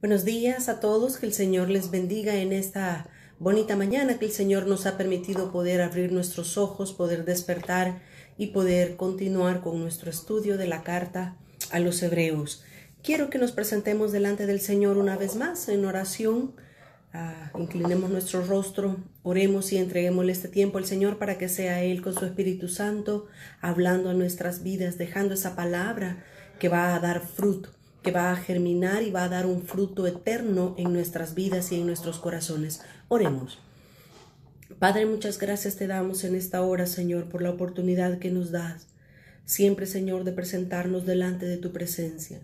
Buenos días a todos, que el Señor les bendiga en esta bonita mañana que el Señor nos ha permitido poder abrir nuestros ojos, poder despertar y poder continuar con nuestro estudio de la carta a los Hebreos. Quiero que nos presentemos delante del Señor una vez más en oración. Inclinemos nuestro rostro, oremos y entreguémosle este tiempo al Señor para que sea Él con su Espíritu Santo hablando a nuestras vidas, dejando esa palabra que va a dar fruto, que va a germinar y va a dar un fruto eterno en nuestras vidas y en nuestros corazones. Oremos. Padre, muchas gracias te damos en esta hora, Señor, por la oportunidad que nos das, siempre, Señor, de presentarnos delante de tu presencia.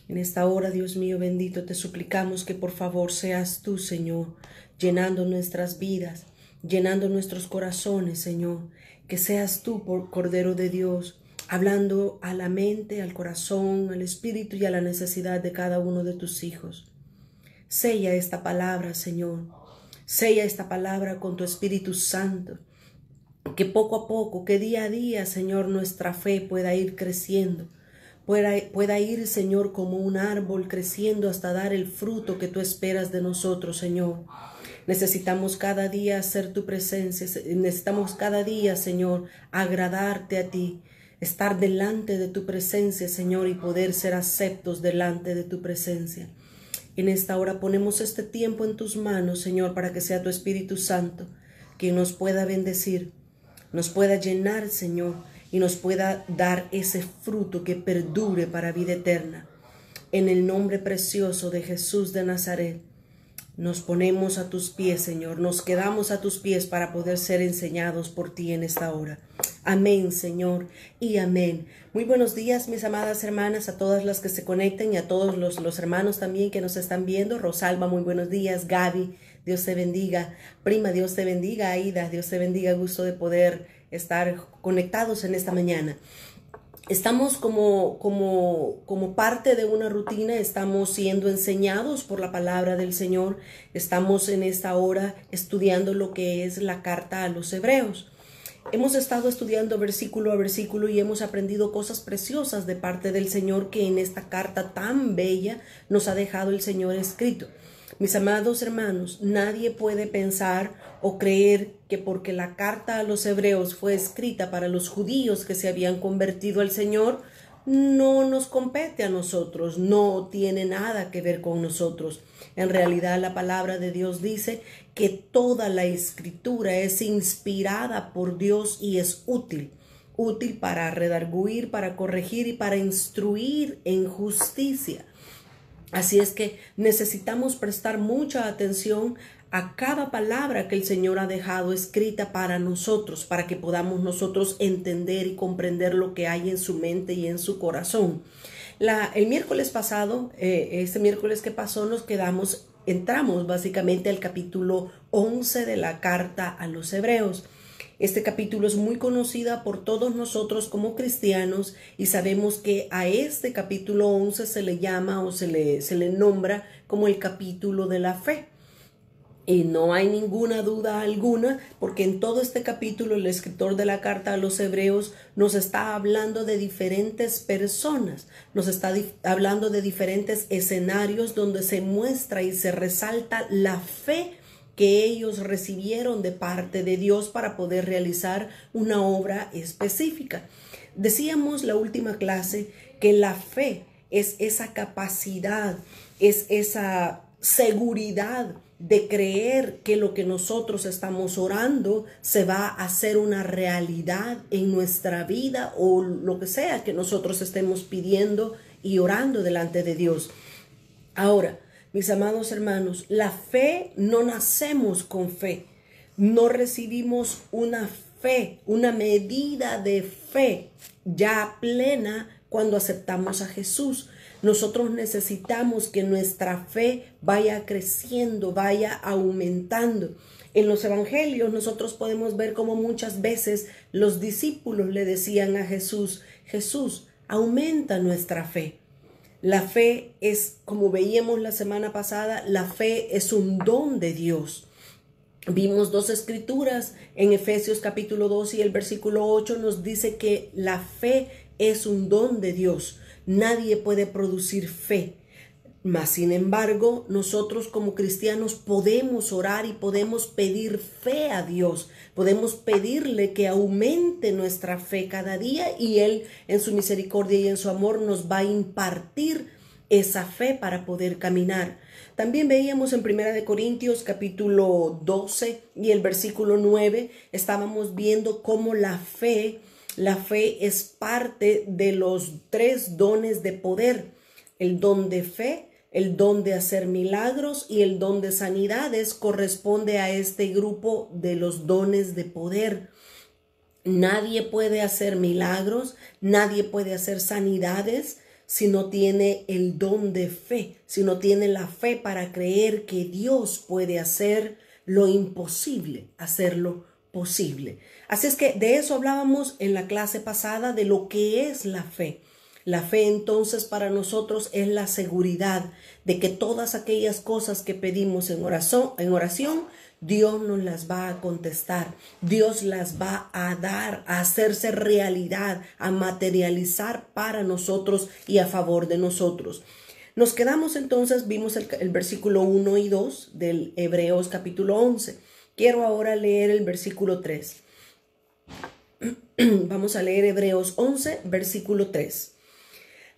En esta hora, Dios mío bendito, te suplicamos que por favor seas tú, Señor, llenando nuestras vidas, llenando nuestros corazones, Señor, que seas tú, por Cordero de Dios, hablando a la mente, al corazón, al espíritu y a la necesidad de cada uno de tus hijos. Sella esta palabra, Señor. Sella esta palabra con tu Espíritu Santo. Que poco a poco, que día a día, Señor, nuestra fe pueda ir creciendo. Pueda ir, Señor, como un árbol creciendo hasta dar el fruto que tú esperas de nosotros, Señor. Necesitamos cada día hacer tu presencia. Necesitamos cada día, Señor, agradarte a ti. Estar delante de tu presencia, Señor, y poder ser aceptos delante de tu presencia. En esta hora ponemos este tiempo en tus manos, Señor, para que sea tu Espíritu Santo quien nos pueda bendecir, nos pueda llenar, Señor, y nos pueda dar ese fruto que perdure para vida eterna. En el nombre precioso de Jesús de Nazaret, nos ponemos a tus pies, Señor, nos quedamos a tus pies para poder ser enseñados por ti en esta hora. Amén, Señor, y amén. Muy buenos días, mis amadas hermanas, a todas las que se conecten y a todos los hermanos también que nos están viendo. Rosalba, muy buenos días. Gaby, Dios te bendiga. Prima, Dios te bendiga. Aida, Dios te bendiga. Gusto de poder estar conectados en esta mañana. Estamos como parte de una rutina, estamos siendo enseñados por la palabra del Señor. Estamos en esta hora estudiando lo que es la carta a los Hebreos. Hemos estado estudiando versículo a versículo y hemos aprendido cosas preciosas de parte del Señor que en esta carta tan bella nos ha dejado el Señor escrito. Mis amados hermanos, nadie puede pensar o creer que porque la carta a los Hebreos fue escrita para los judíos que se habían convertido al Señor, no nos compete a nosotros, no tiene nada que ver con nosotros. En realidad la palabra de Dios dice que toda la escritura es inspirada por Dios y es útil para redarguir, para corregir y para instruir en justicia. Así es que necesitamos prestar mucha atención a cada palabra que el Señor ha dejado escrita para nosotros, para que podamos nosotros entender y comprender lo que hay en su mente y en su corazón. El miércoles pasado, este miércoles que pasó, entramos básicamente al capítulo 11 de la carta a los Hebreos. Este capítulo es muy conocida por todos nosotros como cristianos y sabemos que a este capítulo 11 se le llama o se le nombra como el capítulo de la fe. Y no hay ninguna duda alguna, porque en todo este capítulo el escritor de la carta a los Hebreos nos está hablando de diferentes personas, nos está hablando de diferentes escenarios donde se muestra y se resalta la fe que ellos recibieron de parte de Dios para poder realizar una obra específica. Decíamos la última clase que la fe es esa capacidad, es esa seguridad de creer que lo que nosotros estamos orando se va a hacer una realidad en nuestra vida o lo que sea que nosotros estemos pidiendo y orando delante de Dios. Ahora, mis amados hermanos, la fe no nacemos con fe, no recibimos una fe, una medida de fe ya plena cuando aceptamos a Jesús. Nosotros necesitamos que nuestra fe vaya creciendo, vaya aumentando. En los evangelios nosotros podemos ver cómo muchas veces los discípulos le decían a Jesús, Jesús, aumenta nuestra fe. La fe es, como veíamos la semana pasada, la fe es un don de Dios. Vimos dos escrituras en Efesios capítulo 2 y el versículo 8 nos dice que la fe es un don de Dios. Nadie puede producir fe. Mas, sin embargo, nosotros como cristianos podemos orar y podemos pedir fe a Dios. Podemos pedirle que aumente nuestra fe cada día y Él en su misericordia y en su amor nos va a impartir esa fe para poder caminar. También veíamos en 1 Corintios capítulo 12 y el versículo 9, estábamos viendo cómo la fe es parte de los 3 dones de poder. El don de fe, el don de hacer milagros y el don de sanidades corresponde a este grupo de los dones de poder. Nadie puede hacer milagros, nadie puede hacer sanidades si no tiene el don de fe, si no tiene la fe para creer que Dios puede hacer lo imposible, hacerlo posible. Así es que de eso hablábamos en la clase pasada, de lo que es la fe. La fe entonces para nosotros es la seguridad de que todas aquellas cosas que pedimos en oración, Dios nos las va a contestar. Dios las va a dar, a hacerse realidad, a materializar para nosotros y a favor de nosotros. Nos quedamos entonces, vimos el versículo 1 y 2 del Hebreos capítulo 11. Quiero ahora leer el versículo 3. Vamos a leer Hebreos 11, versículo 3.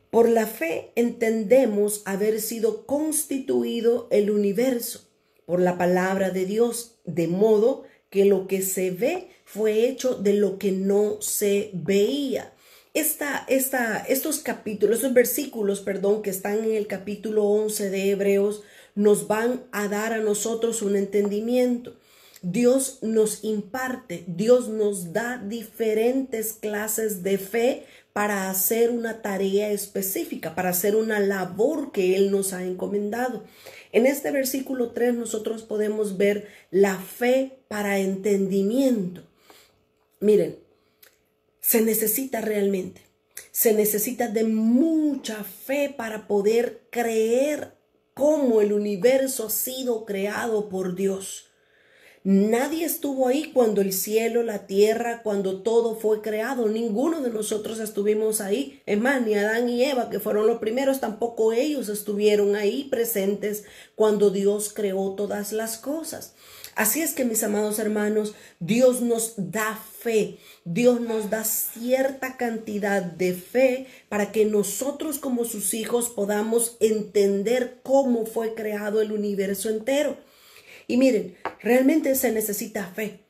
Por la fe entendemos haber sido constituido el universo por la palabra de Dios, de modo que lo que se ve fue hecho de lo que no se veía. Estos versículos, que están en el capítulo 11 de Hebreos, nos van a dar a nosotros un entendimiento. Dios nos imparte, Dios nos da diferentes clases de fe para hacer una tarea específica, para hacer una labor que Él nos ha encomendado. En este versículo 3 nosotros podemos ver la fe para entendimiento. Miren, se necesita de mucha fe para poder creer cómo el universo ha sido creado por Dios. Nadie estuvo ahí cuando el cielo, la tierra, cuando todo fue creado. Ninguno de nosotros estuvimos ahí. Es más, ni Adán y Eva, que fueron los primeros, tampoco ellos estuvieron ahí presentes cuando Dios creó todas las cosas. Así es que, mis amados hermanos, Dios nos da fe. Dios nos da cierta cantidad de fe para que nosotros como sus hijos podamos entender cómo fue creado el universo entero. Y miren, realmente se necesita fe.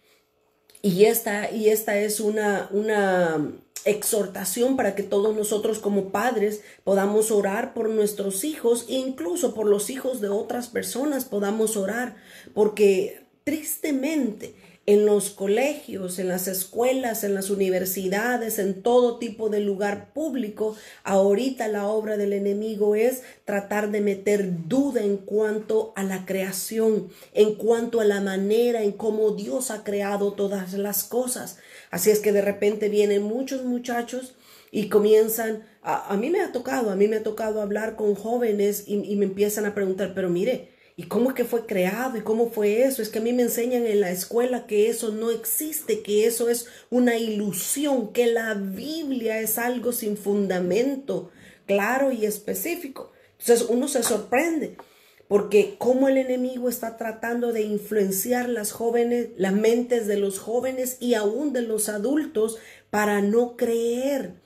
Y esta es una exhortación para que todos nosotros como padres podamos orar por nuestros hijos e incluso por los hijos de otras personas podamos orar. Porque tristemente en los colegios, en las escuelas, en las universidades, en todo tipo de lugar público, ahorita la obra del enemigo es tratar de meter duda en cuanto a la creación, en cuanto a la manera en cómo Dios ha creado todas las cosas. Así es que de repente vienen muchos muchachos y comienzan, a mí me ha tocado hablar con jóvenes y me empiezan a preguntar, pero mire, ¿y cómo es que fue creado? ¿Y cómo fue eso? Es que a mí me enseñan en la escuela que eso no existe, que eso es una ilusión, que la Biblia es algo sin fundamento claro y específico. Entonces uno se sorprende porque cómo el enemigo está tratando de influenciar las mentes de los jóvenes y aún de los adultos para no creer,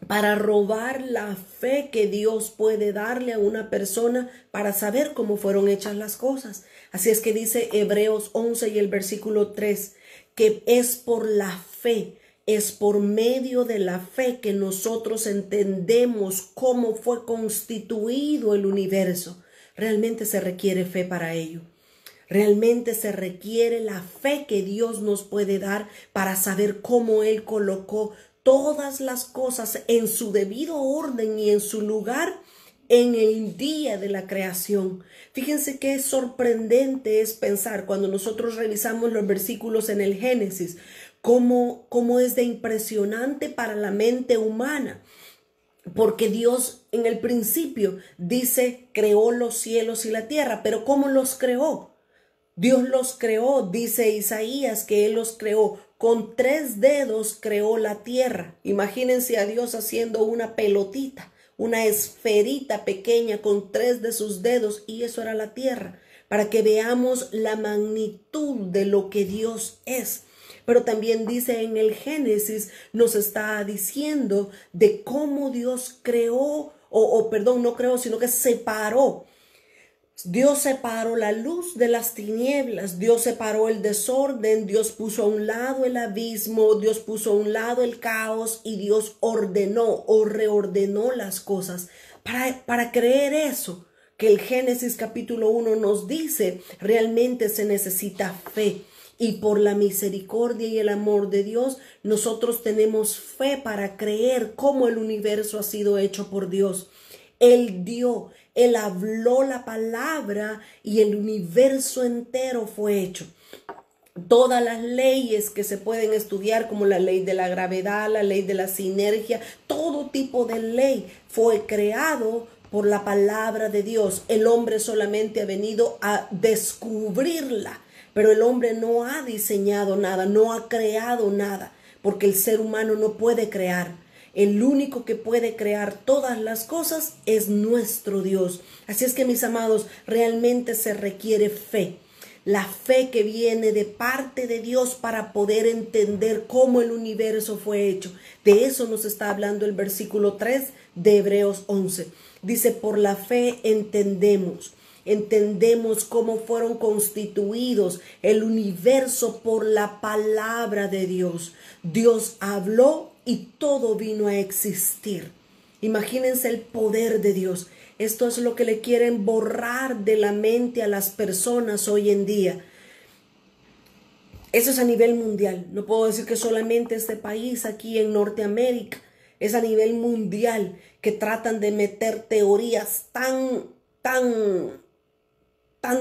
para robar la fe que Dios puede darle a una persona para saber cómo fueron hechas las cosas. Así es que dice Hebreos 11 y el versículo 3, que es por la fe, es por medio de la fe que nosotros entendemos cómo fue constituido el universo. Realmente se requiere fe para ello. Realmente se requiere la fe que Dios nos puede dar para saber cómo Él colocó todas las cosas en su debido orden y en su lugar en el día de la creación. Fíjense qué sorprendente es pensar cuando nosotros revisamos los versículos en el Génesis, cómo es de impresionante para la mente humana. Porque Dios en el principio dice, creó los cielos y la tierra, pero ¿cómo los creó? Dios los creó, dice Isaías, que Él los creó. Con 3 dedos creó la tierra. Imagínense a Dios haciendo una pelotita una esferita pequeña con 3 de sus dedos, y eso era la tierra, para que veamos la magnitud de lo que Dios es. Pero también dice en el Génesis, nos está diciendo de cómo Dios creó, perdón, no creó, sino que separó. Dios separó la luz de las tinieblas, Dios separó el desorden, Dios puso a un lado el abismo, Dios puso a un lado el caos, y Dios ordenó o reordenó las cosas. Para creer eso, que el Génesis capítulo 1 nos dice, realmente se necesita fe. Y por la misericordia y el amor de Dios, nosotros tenemos fe para creer cómo el universo ha sido hecho por Dios. Él habló la palabra y el universo entero fue hecho. Todas las leyes que se pueden estudiar, como la ley de la gravedad, la ley de la sinergia, todo tipo de ley fue creado por la palabra de Dios. El hombre solamente ha venido a descubrirla, pero el hombre no ha diseñado nada, no ha creado nada, porque el ser humano no puede crear. El único que puede crear todas las cosas es nuestro Dios. Así es que, mis amados, realmente se requiere fe. La fe que viene de parte de Dios para poder entender cómo el universo fue hecho. De eso nos está hablando el versículo 3 de Hebreos 11. Dice, por la fe entendemos cómo fueron constituidos el universo por la palabra de Dios. Dios habló y todo vino a existir. Imagínense el poder de Dios. Esto es lo que le quieren borrar de la mente a las personas hoy en día. Eso es a nivel mundial. No puedo decir que solamente este país aquí en Norteamérica. Es a nivel mundial que tratan de meter teorías tan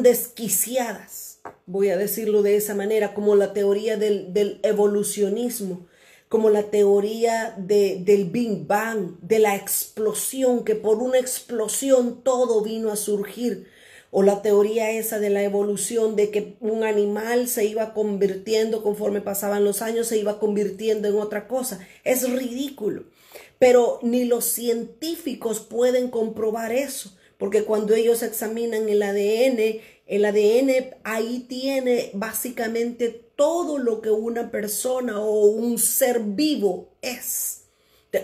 desquiciadas, voy a decirlo de esa manera, como la teoría del evolucionismo, como la teoría del Big Bang, de la explosión, que por una explosión todo vino a surgir, o la teoría esa de la evolución, de que un animal se iba convirtiendo conforme pasaban los años, se iba convirtiendo en otra cosa. Es ridículo, pero ni los científicos pueden comprobar eso. Porque cuando ellos examinan el ADN ahí tiene básicamente todo lo que una persona o un ser vivo es.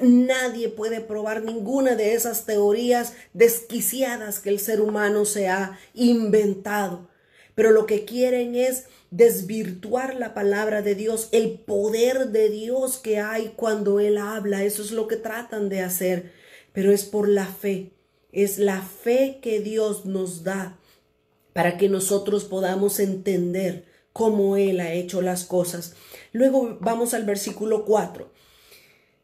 Nadie puede probar ninguna de esas teorías desquiciadas que el ser humano se ha inventado. Pero lo que quieren es desvirtuar la palabra de Dios, el poder de Dios que hay cuando Él habla. Eso es lo que tratan de hacer, pero es por la fe. Es la fe que Dios nos da para que nosotros podamos entender cómo Él ha hecho las cosas. Luego vamos al versículo 4.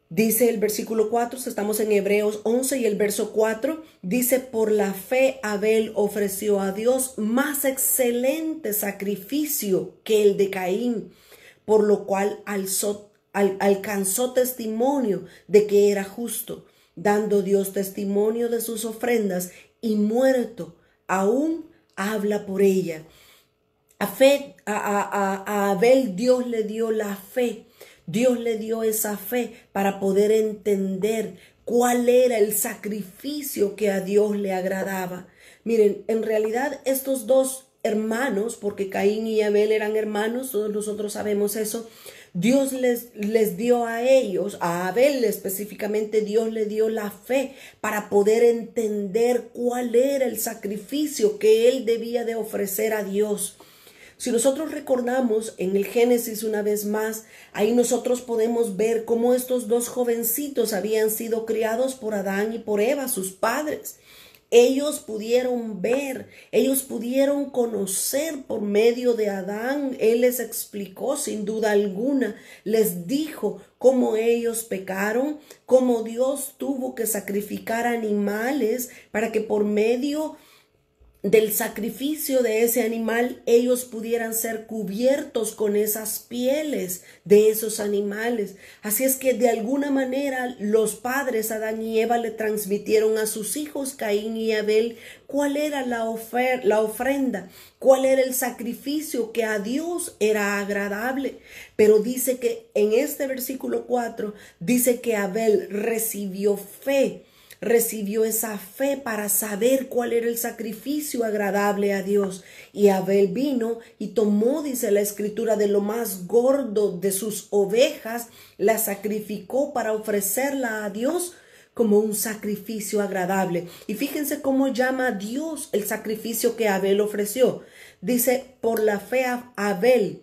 Dice el versículo 4, estamos en Hebreos 11 y el verso 4, dice, por la fe Abel ofreció a Dios más excelente sacrificio que el de Caín, por lo cual alcanzó testimonio de que era justo, dando Dios testimonio de sus ofrendas, y muerto aún habla por ella. A Abel Dios le dio la fe. Dios le dio esa fe para poder entender cuál era el sacrificio que a Dios le agradaba. Miren, en realidad estos dos hermanos, porque Caín y Abel eran hermanos, todos nosotros sabemos eso, Dios les dio a ellos, a Abel específicamente, Dios le dio la fe para poder entender cuál era el sacrificio que él debía de ofrecer a Dios. Si nosotros recordamos en el Génesis una vez más, ahí nosotros podemos ver cómo estos dos jovencitos habían sido criados por Adán y por Eva, sus padres. Ellos pudieron ver, ellos pudieron conocer por medio de Adán. Él les explicó sin duda alguna, les dijo cómo ellos pecaron, cómo Dios tuvo que sacrificar animales para que por medio del sacrificio de ese animal ellos pudieran ser cubiertos con esas pieles de esos animales. Así es que de alguna manera los padres Adán y Eva le transmitieron a sus hijos Caín y Abel cuál era la ofrenda, cuál era el sacrificio que a Dios era agradable. Pero dice que en este versículo 4 dice que Abel recibió fe. recibió esa fe para saber cuál era el sacrificio agradable a Dios. Y Abel vino y tomó, dice la escritura, de lo más gordo de sus ovejas, la sacrificó para ofrecerla a Dios como un sacrificio agradable. Y fíjense cómo llama a Dios el sacrificio que Abel ofreció. Dice, por la fe Abel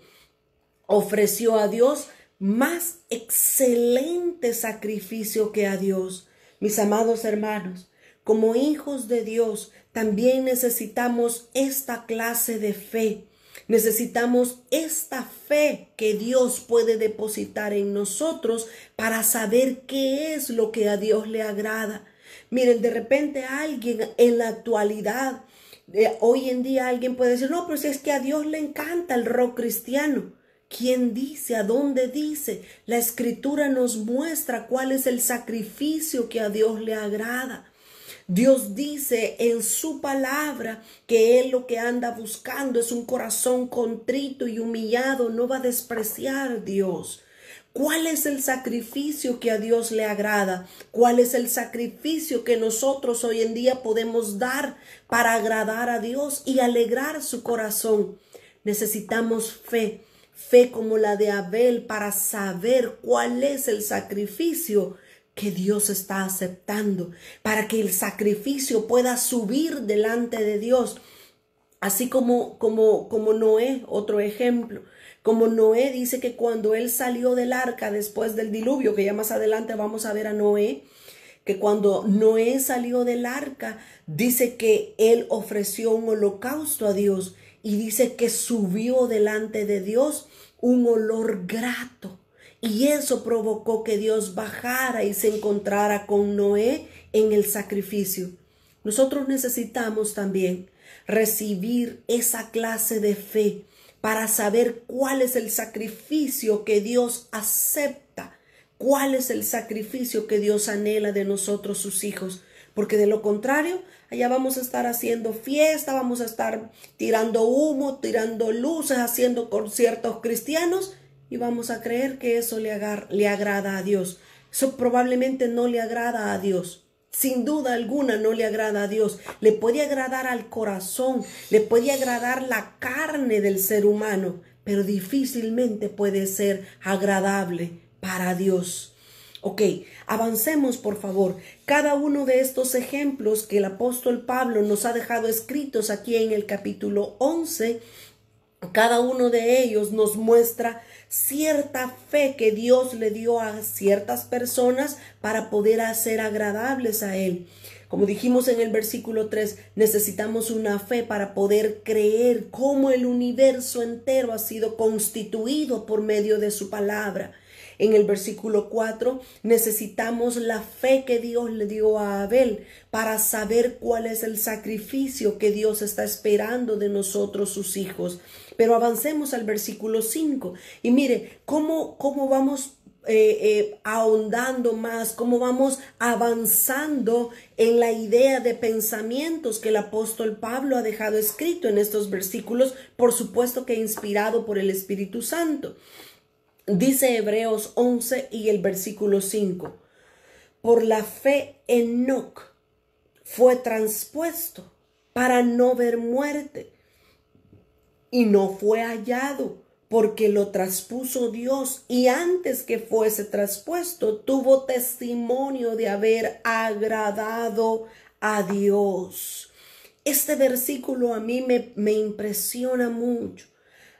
ofreció a Dios más excelente sacrificio que a Dios. Mis amados hermanos, como hijos de Dios, también necesitamos esta clase de fe. Necesitamos esta fe que Dios puede depositar en nosotros para saber qué es lo que a Dios le agrada. Miren, de repente alguien en la actualidad, hoy en día alguien puede decir, no, pero si es que a Dios le encanta el rock cristiano. ¿Quién dice? ¿A dónde dice? La escritura nos muestra cuál es el sacrificio que a Dios le agrada. Dios dice en su palabra que Él lo que anda buscando es un corazón contrito y humillado. No va a despreciar Dios. ¿Cuál es el sacrificio que a Dios le agrada? ¿Cuál es el sacrificio que nosotros hoy en día podemos dar para agradar a Dios y alegrar su corazón? Necesitamos fe. Fe como la de Abel para saber cuál es el sacrificio que Dios está aceptando, para que el sacrificio pueda subir delante de Dios. Así como Noé, otro ejemplo, como Noé dice que cuando él salió del arca después del diluvio, que ya más adelante vamos a ver a Noé, que cuando Noé salió del arca, dice que él ofreció un holocausto a Dios y dice que subió delante de Dios un olor grato. Y eso provocó que Dios bajara y se encontrara con Noé en el sacrificio. Nosotros necesitamos también recibir esa clase de fe para saber cuál es el sacrificio que Dios acepta, cuál es el sacrificio que Dios anhela de nosotros, sus hijos. Porque de lo contrario, allá vamos a estar haciendo fiesta, vamos a estar tirando humo, tirando luces, haciendo conciertos cristianos y vamos a creer que eso le agrada a Dios. Eso probablemente no le agrada a Dios. Sin duda alguna no le agrada a Dios. Le puede agradar al corazón, le puede agradar la carne del ser humano, pero difícilmente puede ser agradable para Dios. Ok, avancemos por favor. Cada uno de estos ejemplos que el apóstol Pablo nos ha dejado escritos aquí en el capítulo 11, cada uno de ellos nos muestra cierta fe que Dios le dio a ciertas personas para poder hacer agradables a Él. Como dijimos en el versículo 3, necesitamos una fe para poder creer cómo el universo entero ha sido constituido por medio de su palabra. En el versículo 4, necesitamos la fe que Dios le dio a Abel para saber cuál es el sacrificio que Dios está esperando de nosotros, sus hijos. Pero avancemos al versículo 5 y mire cómo vamos ahondando más, cómo vamos avanzando en la idea de pensamientos que el apóstol Pablo ha dejado escrito en estos versículos, por supuesto que inspirado por el Espíritu Santo. Dice Hebreos 11 y el versículo 5, por la fe Enoc fue transpuesto para no ver muerte y no fue hallado porque lo traspuso Dios y antes que fuese traspuesto tuvo testimonio de haber agradado a Dios. Este versículo a mí me impresiona mucho.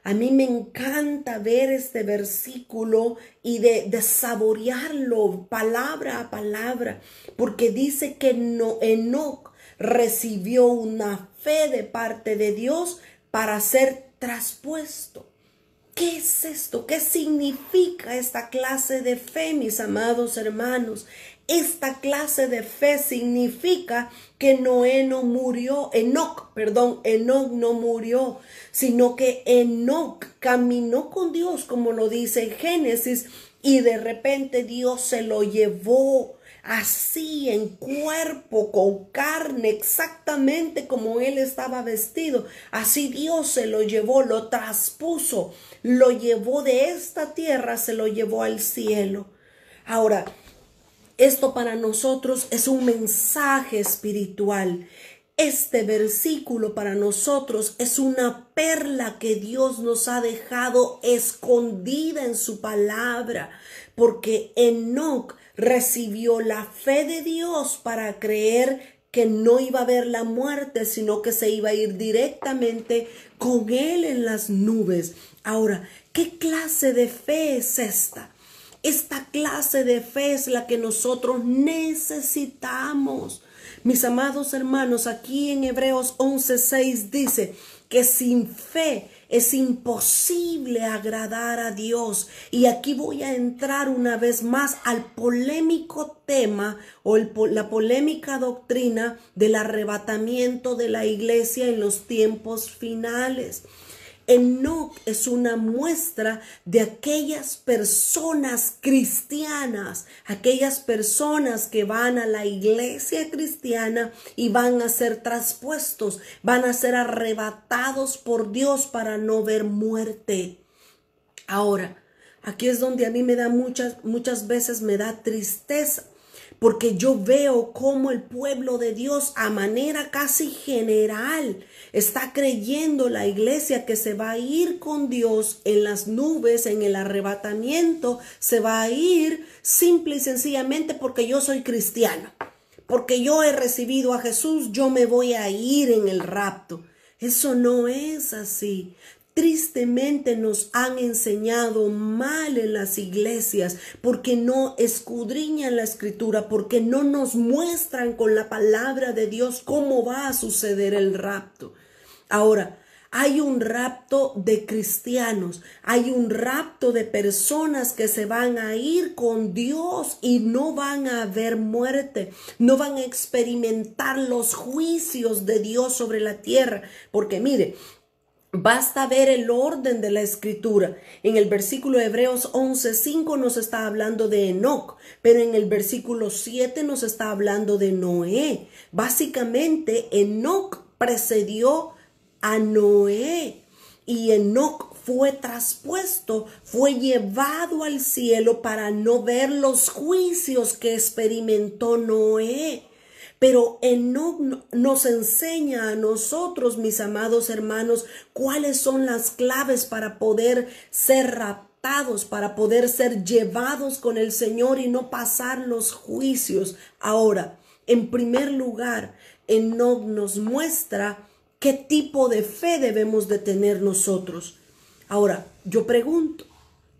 A mí me encanta ver este versículo y de saborearlo palabra a palabra, porque dice que Enoc recibió una fe de parte de Dios para ser traspuesto. ¿Qué es esto? ¿Qué significa esta clase de fe, mis amados hermanos? Esta clase de fe significa que Enoc no murió, sino que Enoc caminó con Dios, como lo dice en Génesis, y de repente Dios se lo llevó así en cuerpo, con carne, exactamente como él estaba vestido. Así Dios se lo llevó, lo traspuso, lo llevó de esta tierra, se lo llevó al cielo. Ahora, Esto para nosotros es un mensaje espiritual. Este versículo para nosotros es una perla que Dios nos ha dejado escondida en su palabra, porque Enoc recibió la fe de Dios para creer que no iba a haber la muerte, sino que se iba a ir directamente con él en las nubes. Ahora, ¿qué clase de fe es esta? Esta clase de fe es la que nosotros necesitamos. Mis amados hermanos, aquí en Hebreos 11:6 dice que sin fe es imposible agradar a Dios. Y aquí voy a entrar una vez más al polémico tema o la polémica doctrina del arrebatamiento de la iglesia en los tiempos finales. Enoc es una muestra de aquellas personas cristianas, aquellas personas que van a la iglesia cristiana y van a ser traspuestos, van a ser arrebatados por Dios para no ver muerte. Ahora, aquí es donde a mí me da muchas veces me da tristeza, porque yo veo cómo el pueblo de Dios a manera casi general está creyendo la iglesia que se va a ir con Dios en las nubes, en el arrebatamiento, se va a ir simple y sencillamente porque yo soy cristiano, porque yo he recibido a Jesús, yo me voy a ir en el rapto. Eso no es así. Tristemente nos han enseñado mal en las iglesias porque no escudriñan la escritura, porque no nos muestran con la palabra de Dios cómo va a suceder el rapto. Ahora, hay un rapto de cristianos, hay un rapto de personas que se van a ir con Dios y no van a haber muerte, no van a experimentar los juicios de Dios sobre la tierra, porque mire, basta ver el orden de la escritura. En el versículo de Hebreos 11:5 nos está hablando de Enoc, pero en el versículo 7 nos está hablando de Noé. Básicamente, Enoc precedió a Noé y Enoc fue traspuesto, fue llevado al cielo para no ver los juicios que experimentó Noé. Pero Enoc nos enseña a nosotros, mis amados hermanos, cuáles son las claves para poder ser raptados, para poder ser llevados con el Señor y no pasar los juicios. Ahora, en primer lugar, Enoc nos muestra qué tipo de fe debemos de tener nosotros. Ahora, yo pregunto,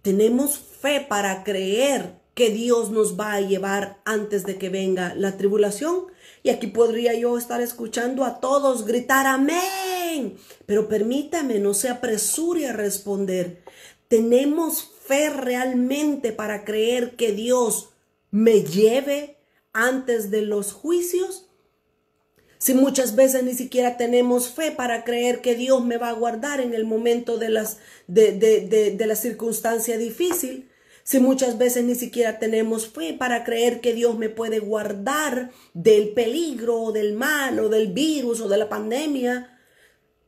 ¿tenemos fe para creer que Dios nos va a llevar antes de que venga la tribulación? Y aquí podría yo estar escuchando a todos gritar amén, pero permítame, no se apresure a responder. ¿Tenemos fe realmente para creer que Dios me lleve antes de los juicios? Si muchas veces ni siquiera tenemos fe para creer que Dios me va a guardar en el momento de la circunstancia difícil, si muchas veces ni siquiera tenemos fe para creer que Dios me puede guardar del peligro o del mal o del virus o de la pandemia,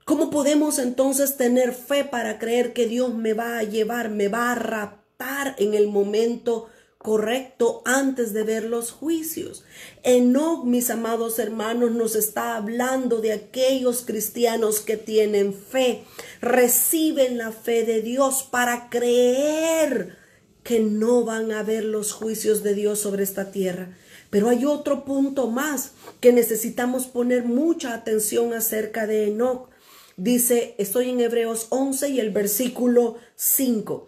¿cómo podemos entonces tener fe para creer que Dios me va a llevar, me va a raptar en el momento correcto antes de ver los juicios? Enoc, mis amados hermanos, nos está hablando de aquellos cristianos que tienen fe, reciben la fe de Dios para creer que no van a ver los juicios de Dios sobre esta tierra. Pero hay otro punto más que necesitamos poner mucha atención acerca de Enoc. Dice, estoy en Hebreos 11 y el versículo 5.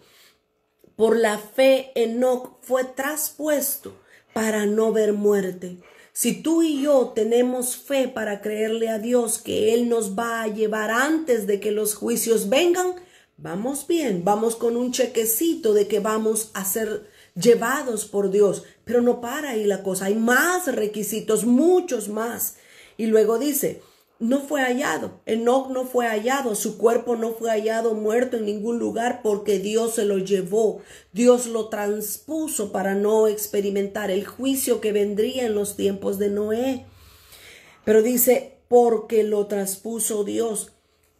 Por la fe Enoc fue traspuesto para no ver muerte. Si tú y yo tenemos fe para creerle a Dios que Él nos va a llevar antes de que los juicios vengan, vamos bien, vamos con un chequecito de que vamos a ser llevados por Dios. Pero no para ahí la cosa, hay más requisitos, muchos más. Y luego dice, no fue hallado, Enoc no fue hallado, su cuerpo no fue hallado muerto en ningún lugar porque Dios se lo llevó, Dios lo transpuso para no experimentar el juicio que vendría en los tiempos de Noé. Pero dice, porque lo transpuso Dios.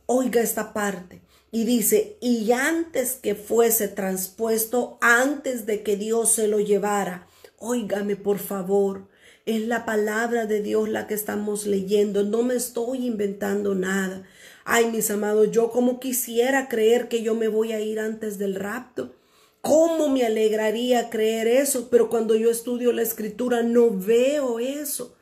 Oiga esta parte. Y dice, y antes que fuese transpuesto, antes de que Dios se lo llevara. óigame por favor. Es la palabra de Dios la que estamos leyendo. No me estoy inventando nada. Ay, mis amados, yo como quisiera creer que yo me voy a ir antes del rapto. ¿Cómo me alegraría creer eso? Pero cuando yo estudio la escritura no veo eso.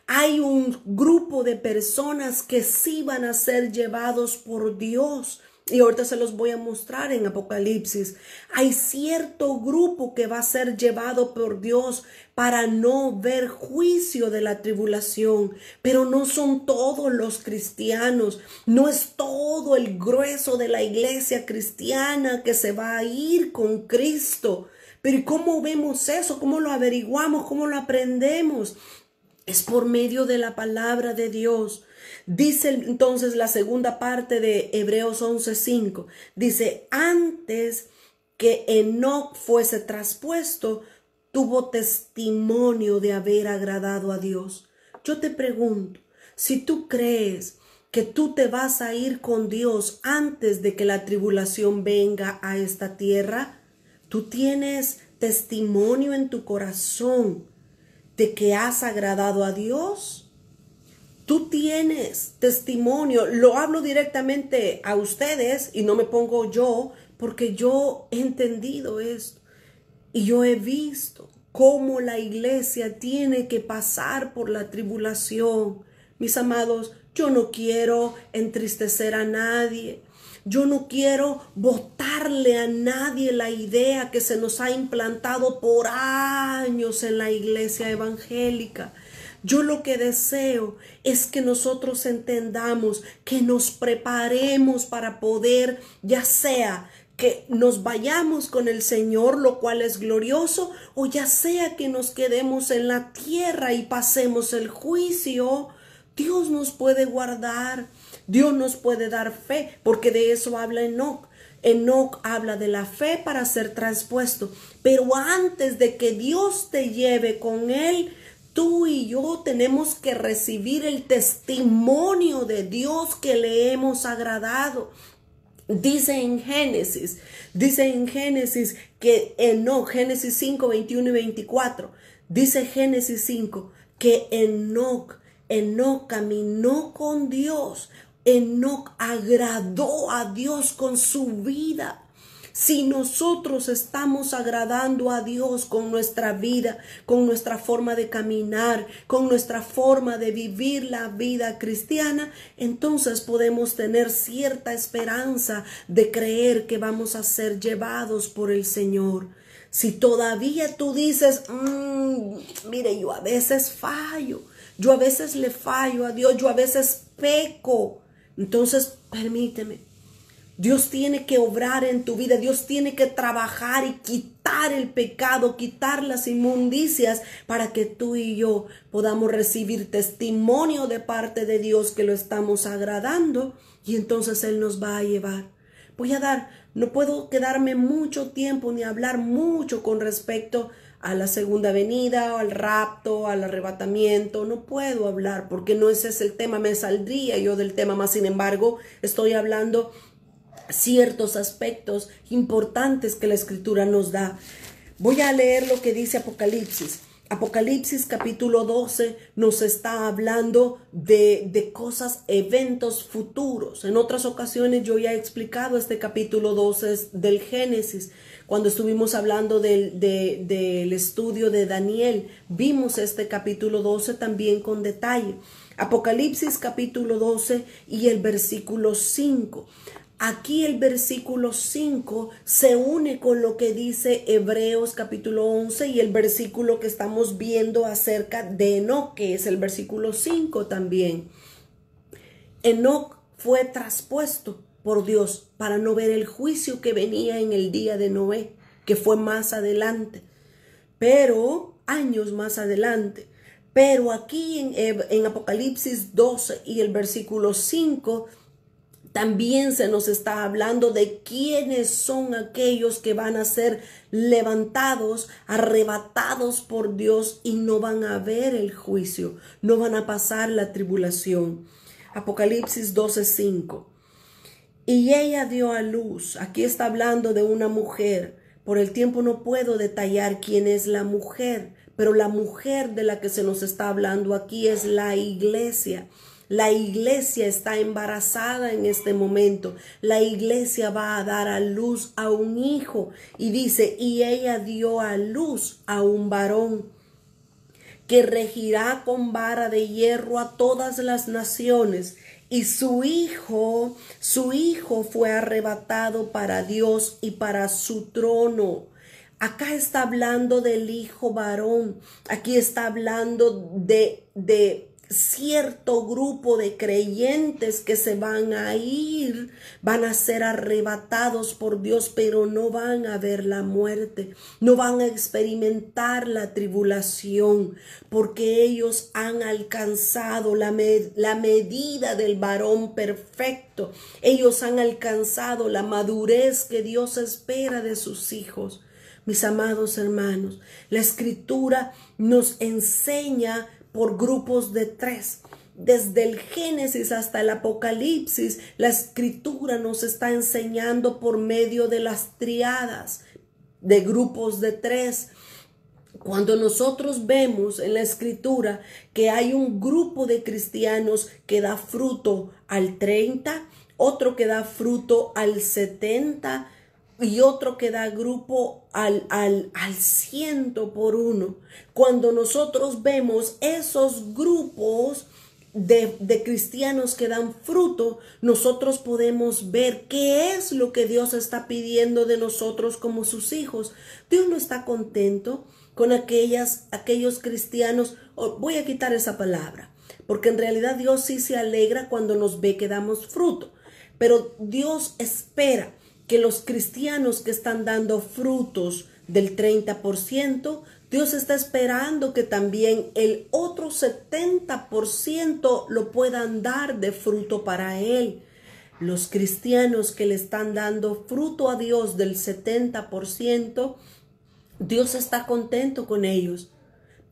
Hay un grupo de personas que sí van a ser llevados por Dios. Y ahorita se los voy a mostrar en Apocalipsis. Hay cierto grupo que va a ser llevado por Dios para no ver juicio de la tribulación. Pero no son todos los cristianos. No es todo el grueso de la iglesia cristiana que se va a ir con Cristo. Pero ¿cómo vemos eso? ¿Cómo lo averiguamos? ¿Cómo lo aprendemos? Es por medio de la palabra de Dios. Dice entonces la segunda parte de Hebreos 11:5. Dice, antes que Enoc fuese traspuesto, tuvo testimonio de haber agradado a Dios. Yo te pregunto, si tú crees que tú te vas a ir con Dios antes de que la tribulación venga a esta tierra, tú tienes testimonio en tu corazón de que has agradado a Dios. Tú tienes testimonio. Lo hablo directamente a ustedes y no me pongo yo, porque yo he entendido esto y yo he visto cómo la iglesia tiene que pasar por la tribulación. Mis amados, yo no quiero entristecer a nadie. Yo no quiero botarle a nadie la idea que se nos ha implantado por años en la iglesia evangélica. Yo lo que deseo es que nosotros entendamos, que nos preparemos para poder, ya sea que nos vayamos con el Señor, lo cual es glorioso, o ya sea que nos quedemos en la tierra y pasemos el juicio. Dios nos puede guardar, Dios nos puede dar fe, porque de eso habla Enoc. Enoc habla de la fe para ser traspuesto, pero antes de que Dios te lleve con él, tú y yo tenemos que recibir el testimonio de Dios que le hemos agradado. Dice en Génesis que Enoc, Génesis 5, 21 y 24, dice Génesis 5 que Enoc caminó con Dios. Enoc agradó a Dios con su vida. Si nosotros estamos agradando a Dios con nuestra vida, con nuestra forma de caminar, con nuestra forma de vivir la vida cristiana, entonces podemos tener cierta esperanza de creer que vamos a ser llevados por el Señor. Si todavía tú dices, mire, yo a veces fallo, yo a veces le fallo a Dios, yo a veces peco, entonces permíteme. Dios tiene que obrar en tu vida, Dios tiene que trabajar y quitar el pecado, quitar las inmundicias para que tú y yo podamos recibir testimonio de parte de Dios que lo estamos agradando y entonces Él nos va a llevar. No puedo quedarme mucho tiempo ni hablar mucho con respecto a la segunda venida, o al rapto, al arrebatamiento. No puedo hablar porque no ese es el tema, me saldría yo del tema, más sin embargo estoy hablando ciertos aspectos importantes que la escritura nos da. Voy a leer lo que dice Apocalipsis. Apocalipsis capítulo 12 nos está hablando de cosas, eventos futuros. En otras ocasiones yo ya he explicado este capítulo 12 del Génesis. Cuando estuvimos hablando del estudio de Daniel, vimos este capítulo 12 también con detalle. Apocalipsis capítulo 12 y el versículo 5. Aquí el versículo 5 se une con lo que dice Hebreos capítulo 11 y el versículo que estamos viendo acerca de Enoc, que es el versículo 5 también. Enoc fue traspuesto por Dios para no ver el juicio que venía en el día de Noé, que fue más adelante, pero años más adelante. Pero aquí en Apocalipsis 12 y el versículo 5 también se nos está hablando de quiénes son aquellos que van a ser levantados, arrebatados por Dios y no van a ver el juicio, no van a pasar la tribulación. Apocalipsis 12:5. Y ella dio a luz. Aquí está hablando de una mujer. Por el tiempo no puedo detallar quién es la mujer, pero la mujer de la que se nos está hablando aquí es la iglesia. La iglesia está embarazada en este momento. La iglesia va a dar a luz a un hijo. Y dice, y ella dio a luz a un varón que regirá con vara de hierro a todas las naciones. Y su hijo fue arrebatado para Dios y para su trono. Acá está hablando del hijo varón. Aquí está hablando de cierto grupo de creyentes que se van a ir, van a ser arrebatados por Dios, pero no van a ver la muerte, no van a experimentar la tribulación, porque ellos han alcanzado la medida del varón perfecto. Ellos han alcanzado la madurez que Dios espera de sus hijos. Mis amados hermanos, la Escritura nos enseña por grupos de 3. Desde el Génesis hasta el Apocalipsis, la Escritura nos está enseñando por medio de las triadas, de grupos de 3. Cuando nosotros vemos en la Escritura que hay un grupo de cristianos que da fruto al 30, otro que da fruto al 70, y otro que da grupo al 100 por uno. Cuando nosotros vemos esos grupos de cristianos que dan fruto, nosotros podemos ver qué es lo que Dios está pidiendo de nosotros como sus hijos. Dios no está contento con aquellos cristianos. Voy a quitar esa palabra, porque en realidad Dios sí se alegra cuando nos ve que damos fruto, pero Dios espera que los cristianos que están dando frutos del 30%, Dios está esperando que también el otro 70% lo puedan dar de fruto para Él. Los cristianos que le están dando fruto a Dios del 70%, Dios está contento con ellos.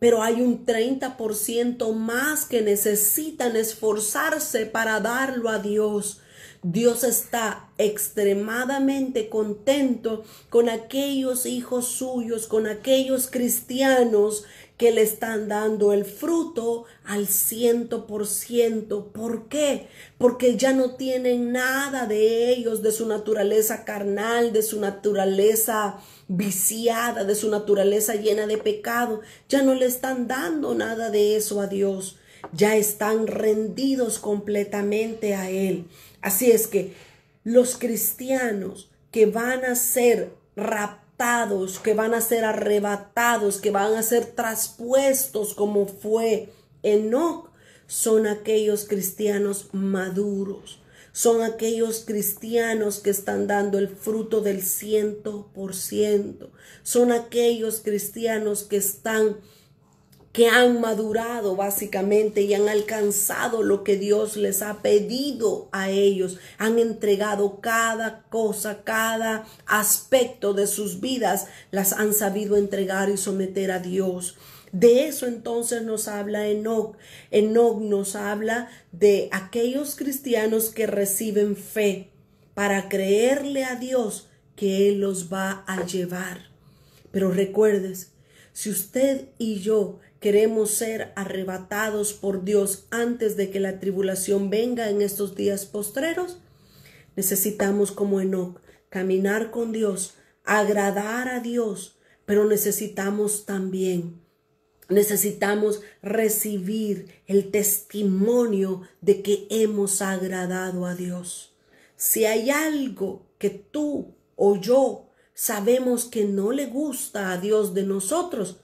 Pero hay un 30% más que necesitan esforzarse para darlo a Dios. Dios está extremadamente contento con aquellos hijos suyos, con aquellos cristianos que le están dando el fruto al 100%. ¿Por qué? Porque ya no tienen nada de ellos, de su naturaleza carnal, de su naturaleza viciada, de su naturaleza llena de pecado. Ya no le están dando nada de eso a Dios. Ya están rendidos completamente a Él. Así es que los cristianos que van a ser raptados, que van a ser arrebatados, que van a ser traspuestos como fue Enoc, son aquellos cristianos maduros. Son aquellos cristianos que están dando el fruto del 100%. Son aquellos cristianos que han madurado básicamente y han alcanzado lo que Dios les ha pedido a ellos. Han entregado cada cosa, cada aspecto de sus vidas, las han sabido entregar y someter a Dios. De eso entonces nos habla Enoc. Enoc nos habla de aquellos cristianos que reciben fe para creerle a Dios que Él los va a llevar. Pero recuerdes, si usted y yo queremos ser arrebatados por Dios antes de que la tribulación venga en estos días postreros, necesitamos como Enoc caminar con Dios, agradar a Dios, pero necesitamos recibir el testimonio de que hemos agradado a Dios. Si hay algo que tú o yo sabemos que no le gusta a Dios de nosotros,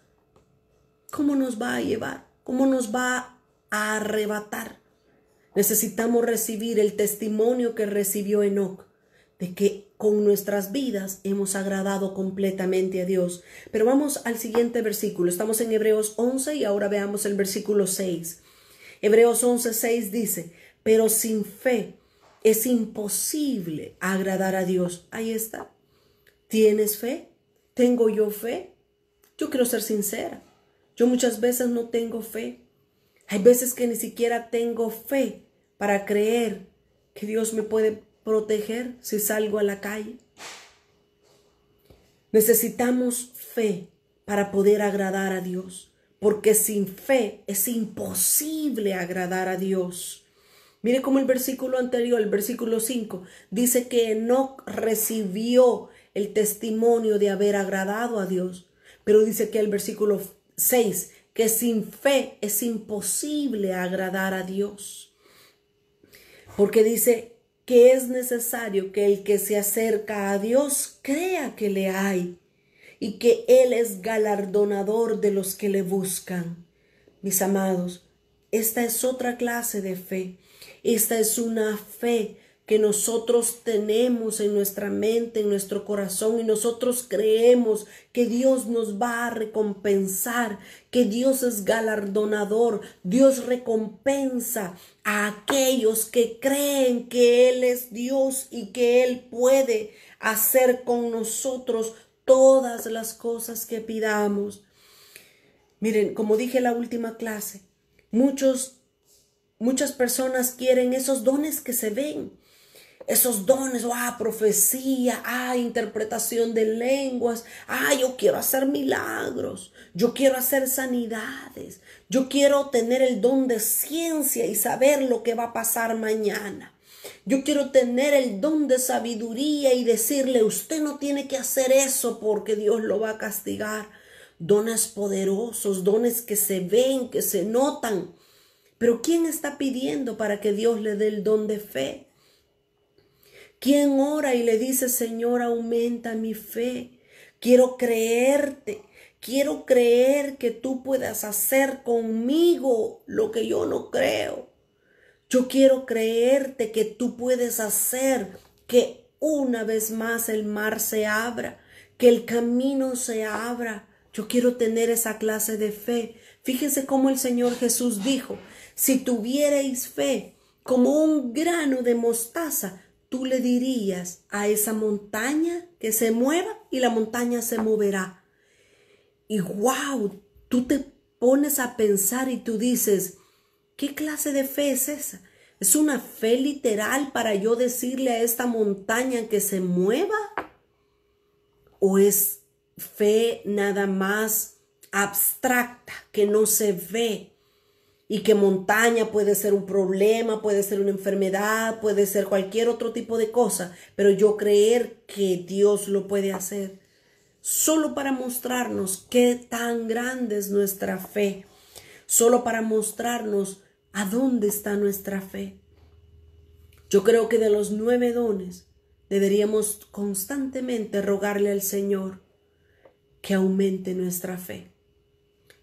¿cómo nos va a llevar? ¿Cómo nos va a arrebatar? Necesitamos recibir el testimonio que recibió Enoc, de que con nuestras vidas hemos agradado completamente a Dios. Pero vamos al siguiente versículo. Estamos en Hebreos 11 y ahora veamos el versículo 6. Hebreos 11:6 dice, pero sin fe es imposible agradar a Dios. Ahí está. ¿Tienes fe? ¿Tengo yo fe? Yo quiero ser sincera. Yo muchas veces no tengo fe. Hay veces que ni siquiera tengo fe para creer que Dios me puede proteger si salgo a la calle. Necesitamos fe para poder agradar a Dios, porque sin fe es imposible agradar a Dios. Mire cómo el versículo anterior, el versículo 5, dice que Enoc recibió el testimonio de haber agradado a Dios, pero dice que el versículo 6, que sin fe es imposible agradar a Dios, porque dice que es necesario que el que se acerca a Dios crea que le hay y que Él es galardonador de los que le buscan. Mis amados, esta es otra clase de fe. Esta es una fe que nosotros tenemos en nuestra mente, en nuestro corazón, y nosotros creemos que Dios nos va a recompensar, que Dios es galardonador. Dios recompensa a aquellos que creen que Él es Dios y que Él puede hacer con nosotros todas las cosas que pidamos. Miren, como dije en la última clase, muchas personas quieren esos dones que se ven, esos dones, profecía, interpretación de lenguas, yo quiero hacer milagros, yo quiero hacer sanidades, yo quiero tener el don de ciencia y saber lo que va a pasar mañana. Yo quiero tener el don de sabiduría y decirle, usted no tiene que hacer eso porque Dios lo va a castigar. Dones poderosos, dones que se ven, que se notan. Pero ¿quién está pidiendo para que Dios le dé el don de fe? ¿Quién ora y le dice, Señor, aumenta mi fe? Quiero creerte. Quiero creer que tú puedas hacer conmigo lo que yo no creo. Yo quiero creerte que tú puedes hacer que una vez más el mar se abra, que el camino se abra. Yo quiero tener esa clase de fe. Fíjense cómo el Señor Jesús dijo, si tuvierais fe como un grano de mostaza, tú le dirías a esa montaña que se mueva y la montaña se moverá. Y tú te pones a pensar y tú dices, ¿qué clase de fe es esa? ¿Es una fe literal para yo decirle a esta montaña que se mueva? ¿O es fe nada más abstracta, que no se ve? Y que montaña puede ser un problema, puede ser una enfermedad, puede ser cualquier otro tipo de cosa, pero yo creer que Dios lo puede hacer, solo para mostrarnos qué tan grande es nuestra fe, solo para mostrarnos a dónde está nuestra fe. Yo creo que de los 9 dones deberíamos constantemente rogarle al Señor que aumente nuestra fe,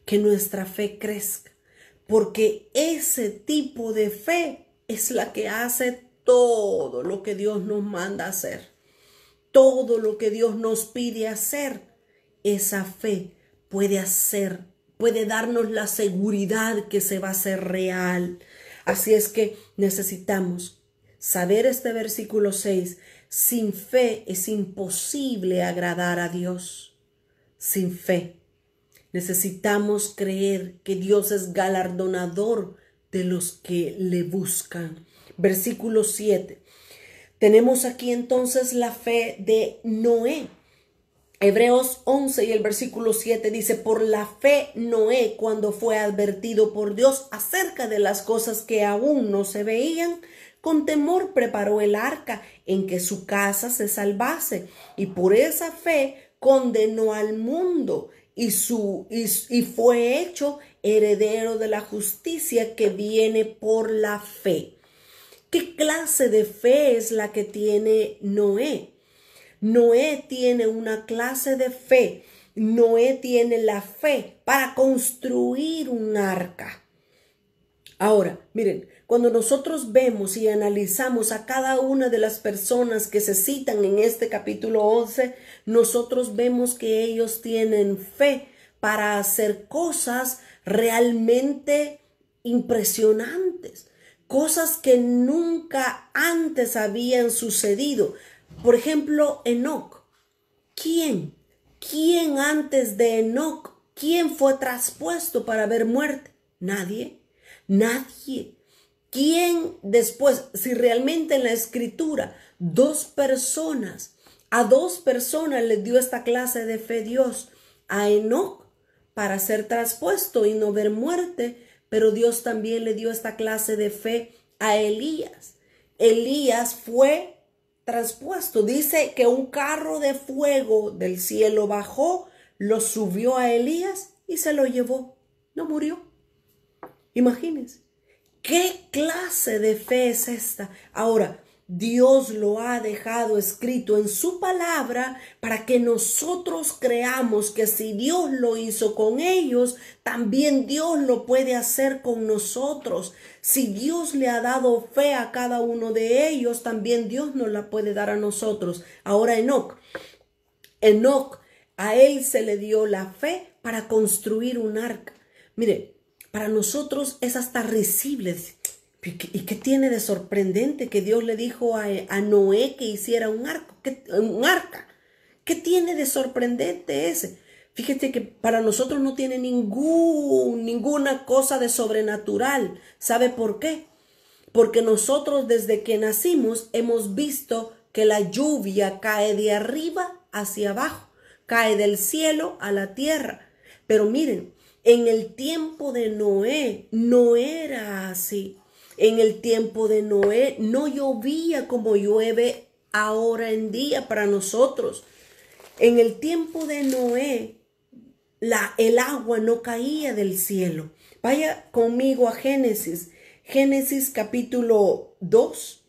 que nuestra fe crezca. Porque ese tipo de fe es la que hace todo lo que Dios nos manda hacer. Todo lo que Dios nos pide hacer, esa fe puede hacer, puede darnos la seguridad que se va a hacer real. Así es que necesitamos saber este versículo 6. Sin fe es imposible agradar a Dios. Sin fe. Necesitamos creer que Dios es galardonador de los que le buscan. Versículo 7. Tenemos aquí entonces la fe de Noé. Hebreos 11 y el versículo 7 dice, por la fe Noé, cuando fue advertido por Dios acerca de las cosas que aún no se veían, con temor preparó el arca en que su casa se salvase, y por esa fe condenó al mundo y fue hecho heredero de la justicia que viene por la fe. ¿Qué clase de fe es la que tiene Noé? Noé tiene una clase de fe. Noé tiene la fe para construir un arca. Ahora, miren, cuando nosotros vemos y analizamos a cada una de las personas que se citan en este capítulo 11, nosotros vemos que ellos tienen fe para hacer cosas realmente impresionantes, cosas que nunca antes habían sucedido. Por ejemplo, Enoc. ¿Quién antes de Enoc? ¿Quién fue traspuesto para ver muerte? Nadie. ¿Quién después, si realmente en la escritura a 2 personas les dio esta clase de fe Dios? a Enoc para ser traspuesto y no ver muerte, pero Dios también le dio esta clase de fe a Elías. Elías fue traspuesto. Dice que un carro de fuego del cielo bajó, lo subió a Elías y se lo llevó. No murió. Imagínense. ¿Qué clase de fe es esta? Ahora, Dios lo ha dejado escrito en su palabra para que nosotros creamos que si Dios lo hizo con ellos, también Dios lo puede hacer con nosotros. Si Dios le ha dado fe a cada uno de ellos, también Dios nos la puede dar a nosotros. Ahora Enoc, a él se le dio la fe para construir un arca. Mire, para nosotros es hasta risible. ¿Y qué tiene de sorprendente que Dios le dijo a Noé que hiciera un arca? ¿Qué tiene de sorprendente ese? Fíjate que para nosotros no tiene ninguna cosa de sobrenatural. ¿Sabe por qué? Porque nosotros desde que nacimos hemos visto que la lluvia cae de arriba hacia abajo, cae del cielo a la tierra. Pero miren, en el tiempo de Noé no era así. En el tiempo de Noé no llovía como llueve ahora en día para nosotros. En el tiempo de Noé, el agua no caía del cielo. Vaya conmigo a Génesis. Génesis capítulo 2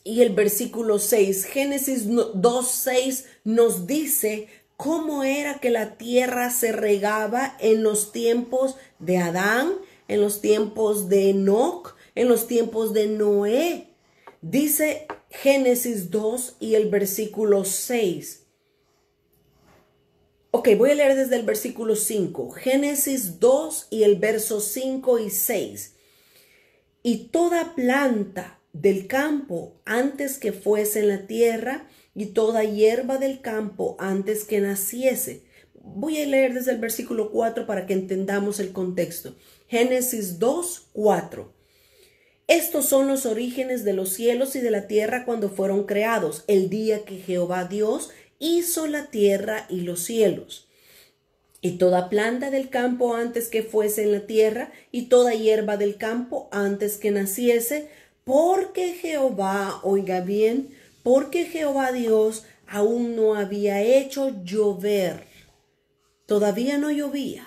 y el versículo 6. Génesis 2:6 nos dice cómo era que la tierra se regaba en los tiempos de Adán, en los tiempos de Enoc, en los tiempos de Noé. Dice Génesis 2 y el versículo 6. Ok, voy a leer desde el versículo 5. Génesis 2 y el verso 5 y 6. Y toda planta del campo antes que fuese en la tierra, y toda hierba del campo antes que naciese. Voy a leer desde el versículo 4 para que entendamos el contexto. Génesis 2, 4. Estos son los orígenes de los cielos y de la tierra cuando fueron creados, el día que Jehová Dios hizo la tierra y los cielos. Y toda planta del campo antes que fuese en la tierra, y toda hierba del campo antes que naciese, porque Jehová, oiga bien, porque Jehová Dios aún no había hecho llover. Todavía no llovía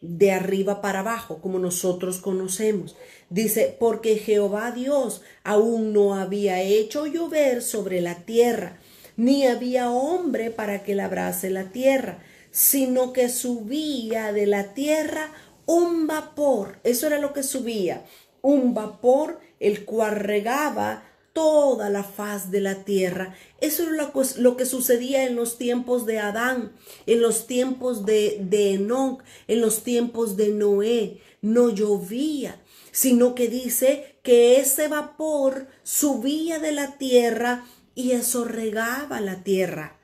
de arriba para abajo, como nosotros conocemos. Dice, porque Jehová Dios aún no había hecho llover sobre la tierra, ni había hombre para que labrase la tierra, sino que subía de la tierra un vapor. Eso era lo que subía, un vapor el cual regaba toda la faz de la tierra. Eso era lo que sucedía en los tiempos de Adán, en los tiempos de Enoc, en los tiempos de Noé. No llovía, sino que dice que ese vapor subía de la tierra y eso regaba la tierra.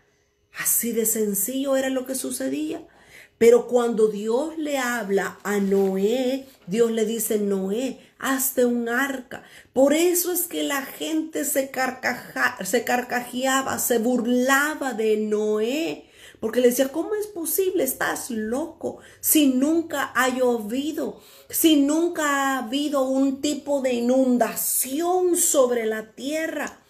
Así de sencillo era lo que sucedía. Pero cuando Dios le habla a Noé, Dios le dice, Noé, hazte un arca. Por eso es que la gente se carcajeaba, se burlaba de Noé. Porque le decía, ¿cómo es posible? Estás loco. Si nunca ha llovido, si nunca ha habido un tipo de inundación sobre la tierra.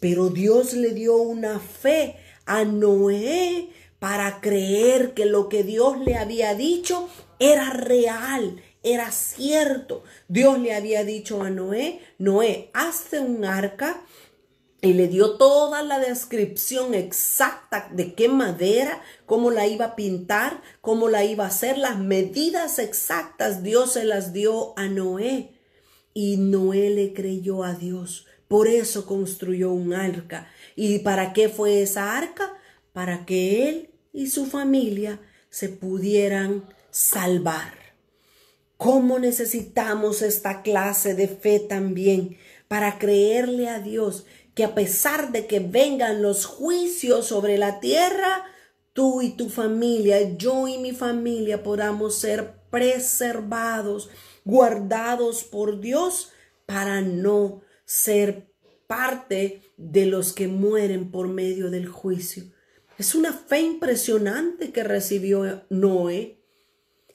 Pero Dios le dio una fe a Noé para creer que lo que Dios le había dicho era real, era cierto. Dios le había dicho a Noé, Noé, hazte un arca, y le dio toda la descripción exacta de qué madera, cómo la iba a pintar, cómo la iba a hacer, las medidas exactas Dios se las dio a Noé. Y Noé le creyó a Dios, por eso construyó un arca. ¿Y para qué fue esa arca? Para que él y su familia se pudieran salvar. ¿Cómo necesitamos esta clase de fe también para creerle a Dios que a pesar de que vengan los juicios sobre la tierra, tú y tu familia, yo y mi familia podamos ser preservados, guardados por Dios para no ser parte de los que mueren por medio del juicio? Es una fe impresionante que recibió Noé.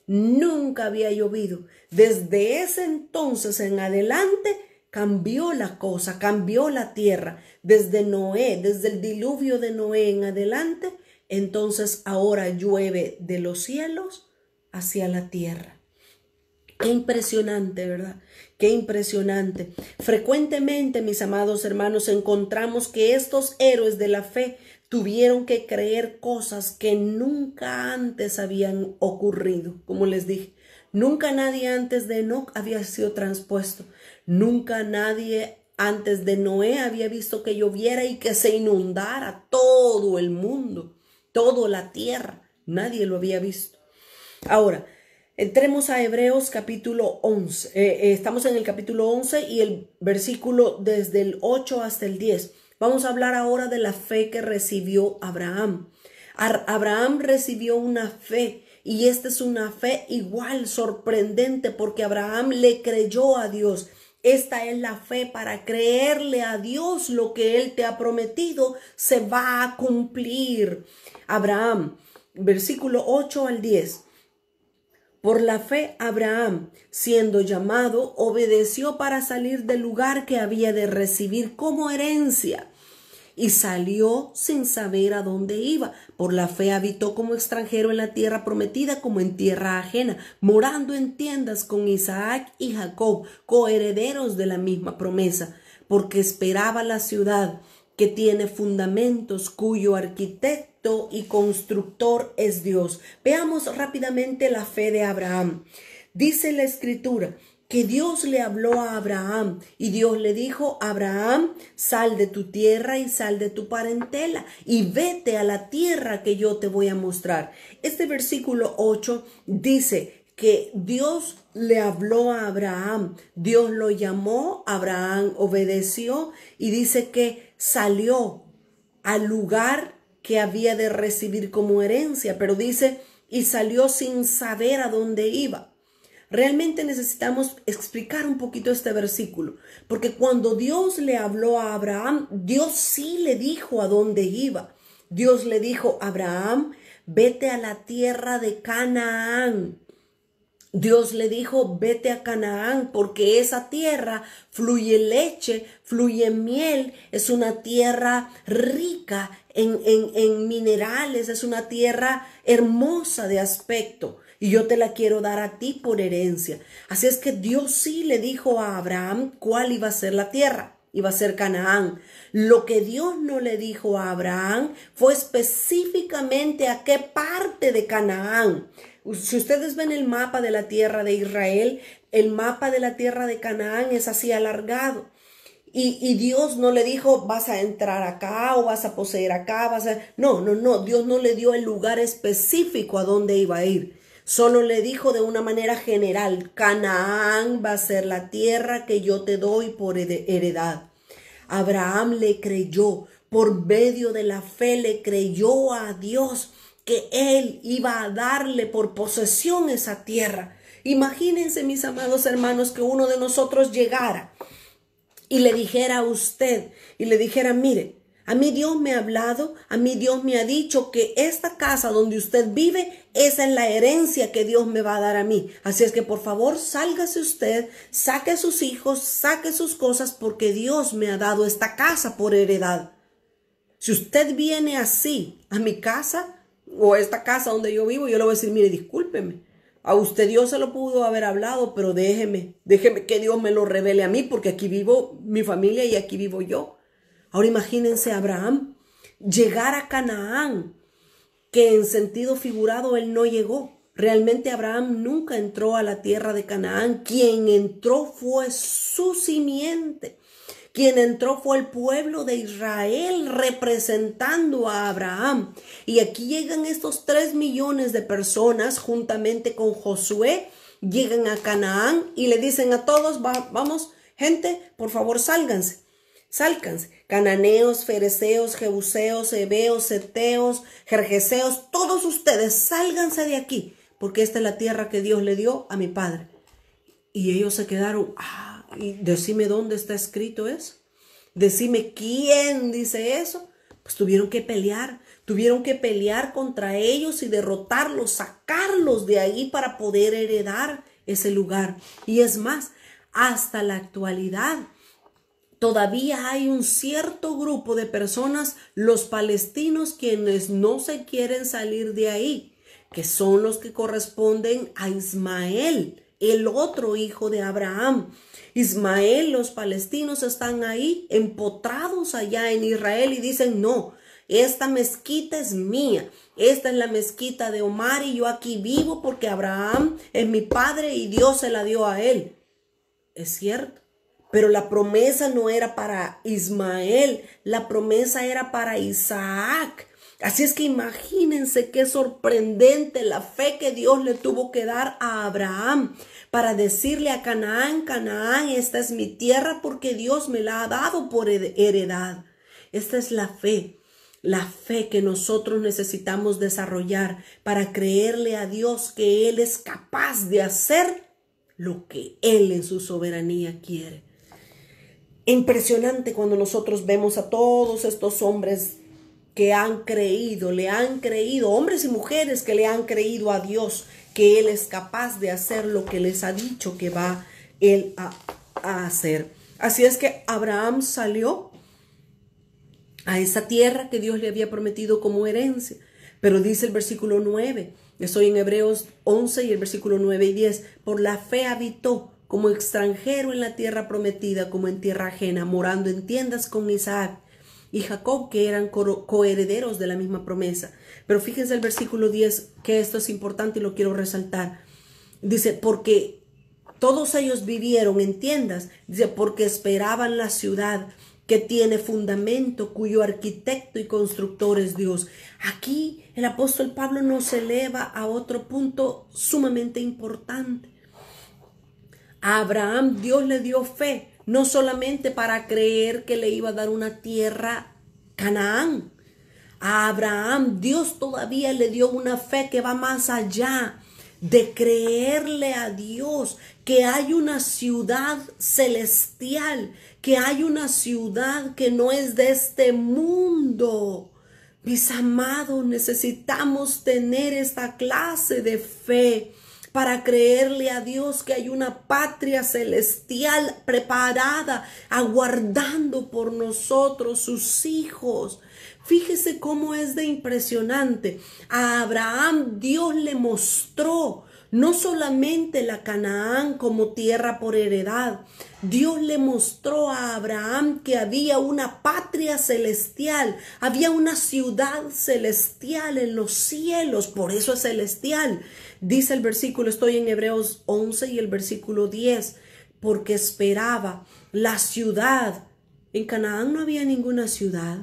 Nunca había llovido. Desde ese entonces en adelante cambió la cosa, cambió la tierra. Desde Noé, desde el diluvio de Noé en adelante, entonces ahora llueve de los cielos hacia la tierra. Qué impresionante, ¿verdad? Qué impresionante. Frecuentemente, mis amados hermanos, encontramos que estos héroes de la fe tuvieron que creer cosas que nunca antes habían ocurrido. Como les dije, nunca nadie antes de Enoc había sido transpuesto. Nunca nadie antes de Noé había visto que lloviera y que se inundara todo el mundo, toda la tierra. Nadie lo había visto. Ahora, entremos a Hebreos capítulo 11. Estamos en el capítulo 11 y el versículo desde el 8 hasta el 10. Vamos a hablar ahora de la fe que recibió Abraham. Abraham recibió una fe y esta es una fe igual sorprendente porque Abraham le creyó a Dios. Esta es la fe para creerle a Dios lo que Él te ha prometido se va a cumplir. Abraham, versículo 8 al 10. Por la fe, Abraham, siendo llamado, obedeció para salir del lugar que había de recibir como herencia y salió sin saber a dónde iba. Por la fe habitó como extranjero en la tierra prometida como en tierra ajena, morando en tiendas con Isaac y Jacob, coherederos de la misma promesa, porque esperaba la ciudad que tiene fundamentos, cuyo arquitecto y constructor es Dios. Veamos rápidamente la fe de Abraham. Dice la Escritura que Dios le habló a Abraham y Dios le dijo: Abraham, sal de tu tierra y sal de tu parentela y vete a la tierra que yo te voy a mostrar. Este versículo 8 dice que Dios le habló a Abraham, Dios lo llamó, Abraham obedeció y dice que salió al lugar que había de recibir como herencia, pero dice, y salió sin saber a dónde iba. Realmente necesitamos explicar un poquito este versículo, porque cuando Dios le habló a Abraham, Dios sí le dijo a dónde iba. Dios le dijo: Abraham, vete a la tierra de Canaán. Dios le dijo: vete a Canaán, porque esa tierra fluye leche, fluye miel, es una tierra rica en minerales, es una tierra hermosa de aspecto y yo te la quiero dar a ti por herencia. Así es que Dios sí le dijo a Abraham cuál iba a ser la tierra. Iba a ser Canaán. Lo que Dios no le dijo a Abraham fue específicamente a qué parte de Canaán. Si ustedes ven el mapa de la tierra de Israel, el mapa de la tierra de Canaán es así alargado. Y Dios no le dijo: vas a entrar acá o vas a poseer acá. No. Dios no le dio el lugar específico a dónde iba a ir. Solo le dijo de una manera general: Canaán va a ser la tierra que yo te doy por heredad. Abraham le creyó, por medio de la fe le creyó a Dios que Él iba a darle por posesión esa tierra. Imagínense, mis amados hermanos, que uno de nosotros llegara y le dijera a usted, y le dijera: mire, a mí Dios me ha hablado, a mí Dios me ha dicho que esta casa donde usted vive, esa es la herencia que Dios me va a dar a mí. Así es que por favor, sálgase usted, saque a sus hijos, saque sus cosas, porque Dios me ha dado esta casa por heredad. Si usted viene así a mi casa o a esta casa donde yo vivo, yo le voy a decir: mire, discúlpeme, a usted Dios se lo pudo haber hablado, pero déjeme que Dios me lo revele a mí, porque aquí vivo mi familia y aquí vivo yo. Ahora imagínense a Abraham llegar a Canaán, que en sentido figurado él no llegó. Realmente Abraham nunca entró a la tierra de Canaán. Quien entró fue su simiente. Quien entró fue el pueblo de Israel representando a Abraham. Y aquí llegan estos 3 millones de personas juntamente con Josué. Llegan a Canaán y le dicen a todos: vamos, gente, por favor, sálganse. Cananeos, fereceos, jebuseos, heveos, heteos, gergeseos, todos ustedes sálganse de aquí, porque esta es la tierra que Dios le dio a mi padre. Y ellos se quedaron: y decime dónde está escrito eso, decime quién dice eso. Pues tuvieron que pelear contra ellos y derrotarlos, sacarlos de ahí para poder heredar ese lugar. Y es más, hasta la actualidad, todavía hay un cierto grupo de personas, los palestinos, quienes no se quieren salir de ahí, que son los que corresponden a Ismael, el otro hijo de Abraham. Ismael, los palestinos están ahí empotrados allá en Israel y dicen: no, esta mezquita es mía, esta es la mezquita de Omar y yo aquí vivo porque Abraham es mi padre y Dios se la dio a él. Es cierto, pero la promesa no era para Ismael, la promesa era para Isaac. Así es que imagínense qué sorprendente la fe que Dios le tuvo que dar a Abraham para decirle a Canaán: Canaán, esta es mi tierra porque Dios me la ha dado por heredad. Esta es la fe que nosotros necesitamos desarrollar para creerle a Dios que Él es capaz de hacer lo que Él en su soberanía quiere. Impresionante cuando nosotros vemos a todos estos hombres que han creído, le han creído, hombres y mujeres que le han creído a Dios, que Él es capaz de hacer lo que les ha dicho que va Él a hacer. Así es que Abraham salió a esa tierra que Dios le había prometido como herencia. Pero dice el versículo 9, estoy en Hebreos 11 y el versículo 9 y 10, por la fe habitó como extranjero en la tierra prometida, como en tierra ajena, morando en tiendas con Isaac y Jacob, que eran coherederos de la misma promesa. Pero fíjense el versículo 10, que esto es importante y lo quiero resaltar. Dice, porque todos ellos vivieron en tiendas, dice, porque esperaban la ciudad que tiene fundamento, cuyo arquitecto y constructor es Dios. Aquí el apóstol Pablo nos eleva a otro punto sumamente importante. A Abraham Dios le dio fe, no solamente para creer que le iba a dar una tierra, Canaán. A Abraham Dios todavía le dio una fe que va más allá de creerle a Dios que hay una ciudad celestial, que hay una ciudad que no es de este mundo. Mis amados, necesitamos tener esta clase de fe para creerle a Dios que hay una patria celestial preparada, aguardando por nosotros, sus hijos. Fíjese cómo es de impresionante. A Abraham Dios le mostró no solamente la Canaán como tierra por heredad. Dios le mostró a Abraham que había una patria celestial, había una ciudad celestial en los cielos, por eso es celestial. Dice el versículo, estoy en Hebreos 11 y el versículo 10, porque esperaba la ciudad. En Canaán no había ninguna ciudad.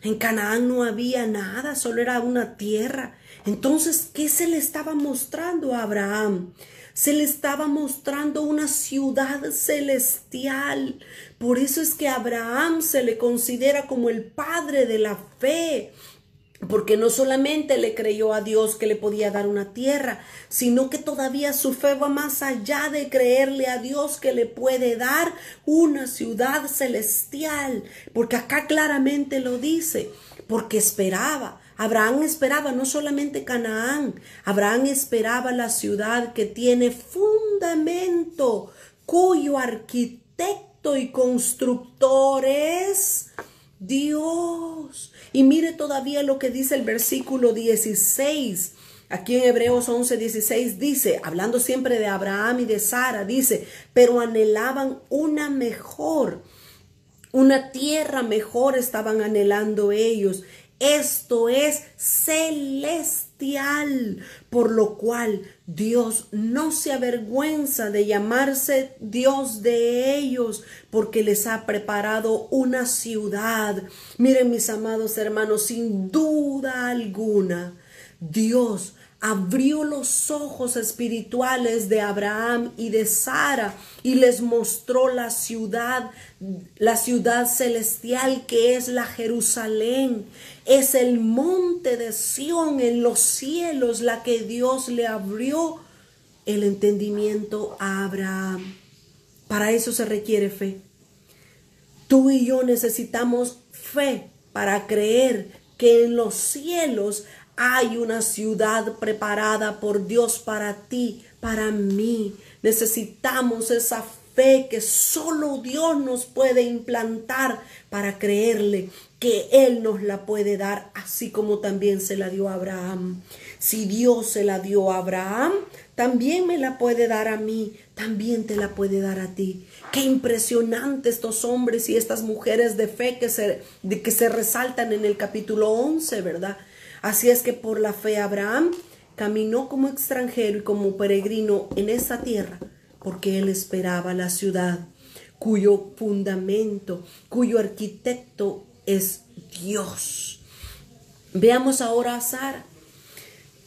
En Canaán no había nada, solo era una tierra. Entonces, ¿qué se le estaba mostrando a Abraham? Se le estaba mostrando una ciudad celestial. Por eso es que a Abraham se le considera como el padre de la fe. Porque no solamente le creyó a Dios que le podía dar una tierra, sino que todavía su fe va más allá de creerle a Dios que le puede dar una ciudad celestial. Porque acá claramente lo dice, porque esperaba. Abraham esperaba no solamente Canaán, Abraham esperaba la ciudad que tiene fundamento, cuyo arquitecto y constructor es Dios. Y mire todavía lo que dice el versículo 16. Aquí en Hebreos 11:16 dice, hablando siempre de Abraham y de Sara, dice, pero anhelaban una mejor, una tierra mejor estaban anhelando ellos. Esto es celestial, por lo cual Dios no se avergüenza de llamarse Dios de ellos, porque les ha preparado una ciudad. Miren, mis amados hermanos, sin duda alguna, Dios abrió los ojos espirituales de Abraham y de Sara y les mostró la ciudad celestial que es la Jerusalén. Es el monte de Sión en los cielos la que Dios le abrió el entendimiento a Abraham. Para eso se requiere fe. Tú y yo necesitamos fe para creer que en los cielos hay una ciudad preparada por Dios para ti, para mí. Necesitamos esa fe que solo Dios nos puede implantar para creerle que Él nos la puede dar, así como también se la dio a Abraham. Si Dios se la dio a Abraham, también me la puede dar a mí, también te la puede dar a ti. Qué impresionante estos hombres y estas mujeres de fe que se resaltan en el capítulo 11, ¿verdad? Así es que por la fe Abraham caminó como extranjero y como peregrino en esa tierra, porque él esperaba la ciudad cuyo fundamento, cuyo arquitecto es Dios. Veamos ahora a Sara.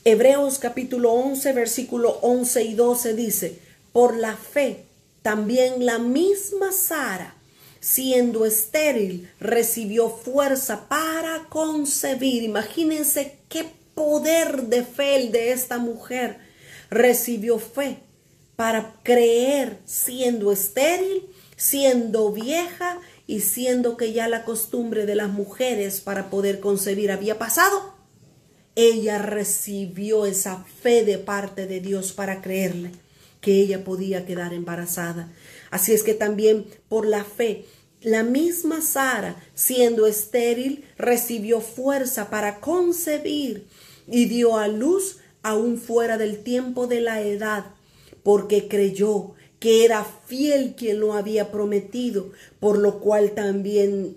Hebreos capítulo 11, versículo 11 y 12 dice: por la fe también la misma Sara, siendo estéril, recibió fuerza para concebir. Imagínense qué poder de fe el de esta mujer. Recibió fe para creer, siendo estéril, siendo vieja y siendo que ya la costumbre de las mujeres para poder concebir había pasado. Ella recibió esa fe de parte de Dios para creerle que ella podía quedar embarazada. Así es que también por la fe, la misma Sara, siendo estéril, recibió fuerza para concebir y dio a luz aún fuera del tiempo de la edad, porque creyó que era fiel quien lo había prometido, por lo cual también,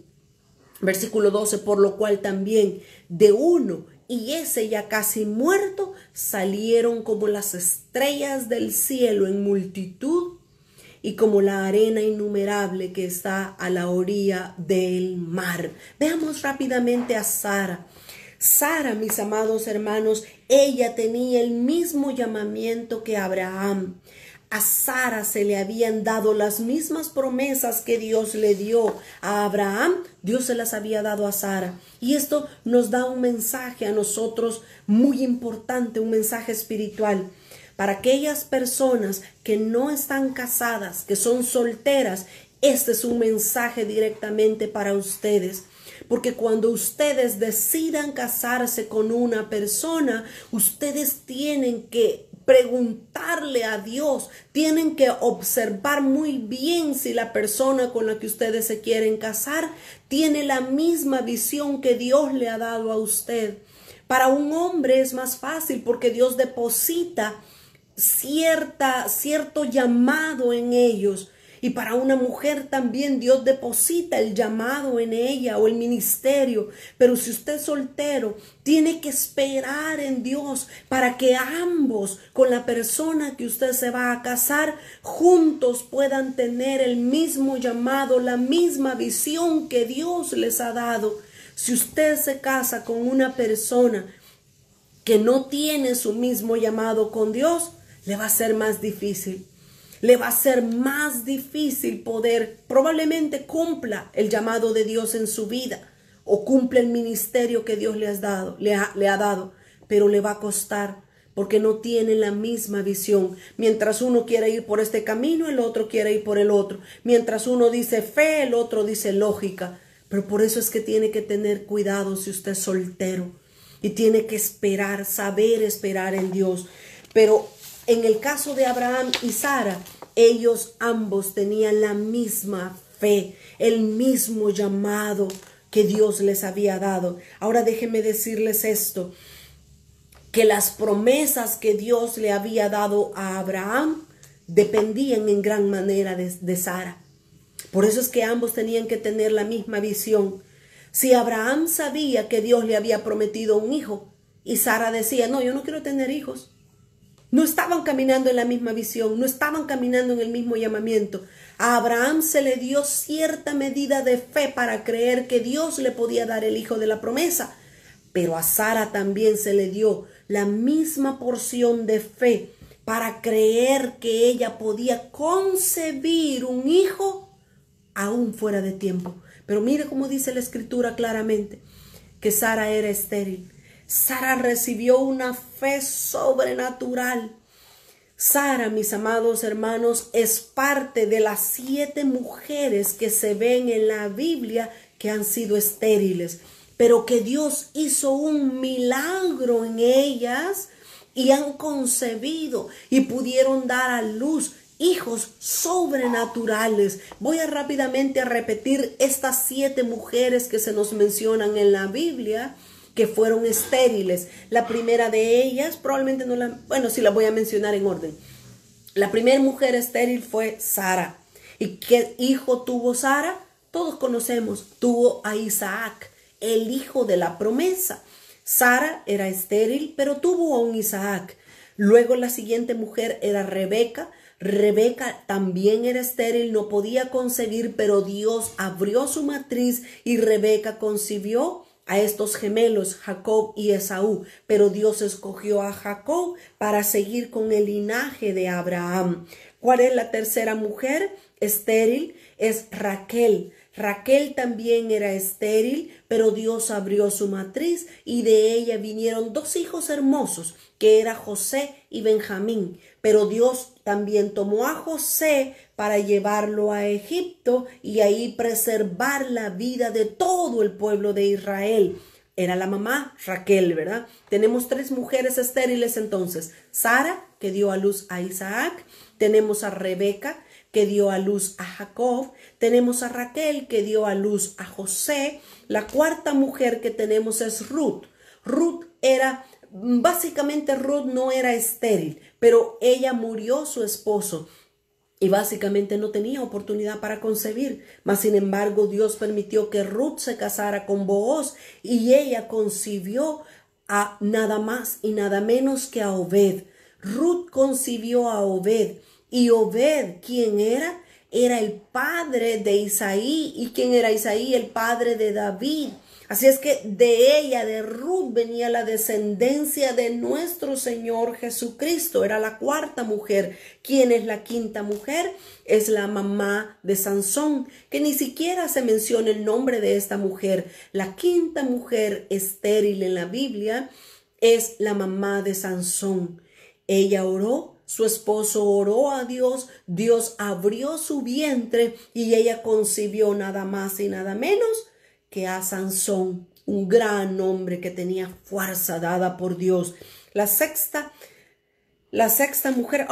versículo 12, por lo cual también de uno, y ese ya casi muerto, salieron como las estrellas del cielo en multitud y como la arena innumerable que está a la orilla del mar. Veamos rápidamente a Sara. Sara, mis amados hermanos, ella tenía el mismo llamamiento que Abraham. A Sara se le habían dado las mismas promesas que Dios le dio a Abraham. Dios se las había dado a Sara. Y esto nos da un mensaje a nosotros muy importante, un mensaje espiritual. Para aquellas personas que no están casadas, que son solteras, este es un mensaje directamente para ustedes. Porque cuando ustedes decidan casarse con una persona, ustedes tienen que preguntarle a Dios, tienen que observar muy bien si la persona con la que ustedes se quieren casar tiene la misma visión que Dios le ha dado a usted. Para un hombre es más fácil porque Dios deposita cierto llamado en ellos. Y para una mujer también Dios deposita el llamado en ella o el ministerio. Pero si usted es soltero, tiene que esperar en Dios para que ambos, con la persona que usted se va a casar, juntos puedan tener el mismo llamado, la misma visión que Dios les ha dado. Si usted se casa con una persona que no tiene su mismo llamado con Dios, le va a ser más difícil. Le va a ser más difícil poder, probablemente cumpla el llamado de Dios en su vida o cumple el ministerio que Dios le ha dado, pero le va a costar porque no tiene la misma visión. Mientras uno quiere ir por este camino, el otro quiere ir por el otro. Mientras uno dice fe, el otro dice lógica. Pero por eso es que tiene que tener cuidado si usted es soltero y tiene que esperar, saber esperar en Dios. Pero en el caso de Abraham y Sara, ellos ambos tenían la misma fe, el mismo llamado que Dios les había dado. Ahora déjenme decirles esto, que las promesas que Dios le había dado a Abraham dependían en gran manera de Sara. Por eso es que ambos tenían que tener la misma visión. Si Abraham sabía que Dios le había prometido un hijo y Sara decía, no, yo no quiero tener hijos. No estaban caminando en la misma visión, no estaban caminando en el mismo llamamiento. A Abraham se le dio cierta medida de fe para creer que Dios le podía dar el hijo de la promesa, pero a Sara también se le dio la misma porción de fe para creer que ella podía concebir un hijo aún fuera de tiempo. Pero mire cómo dice la Escritura claramente, que Sara era estéril. Sara recibió una fe sobrenatural. Sara, mis amados hermanos, es parte de las 7 mujeres que se ven en la Biblia que han sido estériles, pero que Dios hizo un milagro en ellas y han concebido y pudieron dar a luz hijos sobrenaturales. Voy a rápidamente a repetir estas 7 mujeres que se nos mencionan en la Biblia, que fueron estériles. La primera de ellas, probablemente no la, bueno, sí la voy a mencionar en orden. La primera mujer estéril fue Sara. ¿Y qué hijo tuvo Sara? Todos conocemos, tuvo a Isaac, el hijo de la promesa. Sara era estéril, pero tuvo a un Isaac. Luego la siguiente mujer era Rebeca. Rebeca también era estéril, no podía concebir, pero Dios abrió su matriz y Rebeca concibió a estos gemelos, Jacob y Esaú, pero Dios escogió a Jacob para seguir con el linaje de Abraham. ¿Cuál es la tercera mujer estéril? Es Raquel. Raquel también era estéril, pero Dios abrió su matriz y de ella vinieron 2 hijos hermosos, que era José y Benjamín. Pero Dios también tomó a José para llevarlo a Egipto y ahí preservar la vida de todo el pueblo de Israel. Era la mamá Raquel, ¿verdad? Tenemos 3 mujeres estériles entonces. Sara, que dio a luz a Isaac. Tenemos a Rebeca, que dio a luz a Jacob. Tenemos a Raquel, que dio a luz a José. La cuarta mujer que tenemos es Ruth. Básicamente Ruth no era estéril, pero ella murió su esposo y básicamente no tenía oportunidad para concebir. Mas sin embargo, Dios permitió que Ruth se casara con Booz y ella concibió a nada más y nada menos que a Obed. Ruth concibió a Obed. Y Obed, ¿quién era? Era el padre de Isaí. ¿Y quién era Isaí? El padre de David. Así es que de ella, de Ruth, venía la descendencia de nuestro Señor Jesucristo. Era la cuarta mujer. ¿Quién es la quinta mujer? Es la mamá de Sansón, que ni siquiera se menciona el nombre de esta mujer. La quinta mujer estéril en la Biblia es la mamá de Sansón. Ella oró. Su esposo oró a Dios, Dios abrió su vientre y ella concibió nada más y nada menos que a Sansón, un gran hombre que tenía fuerza dada por Dios. La sexta mujer,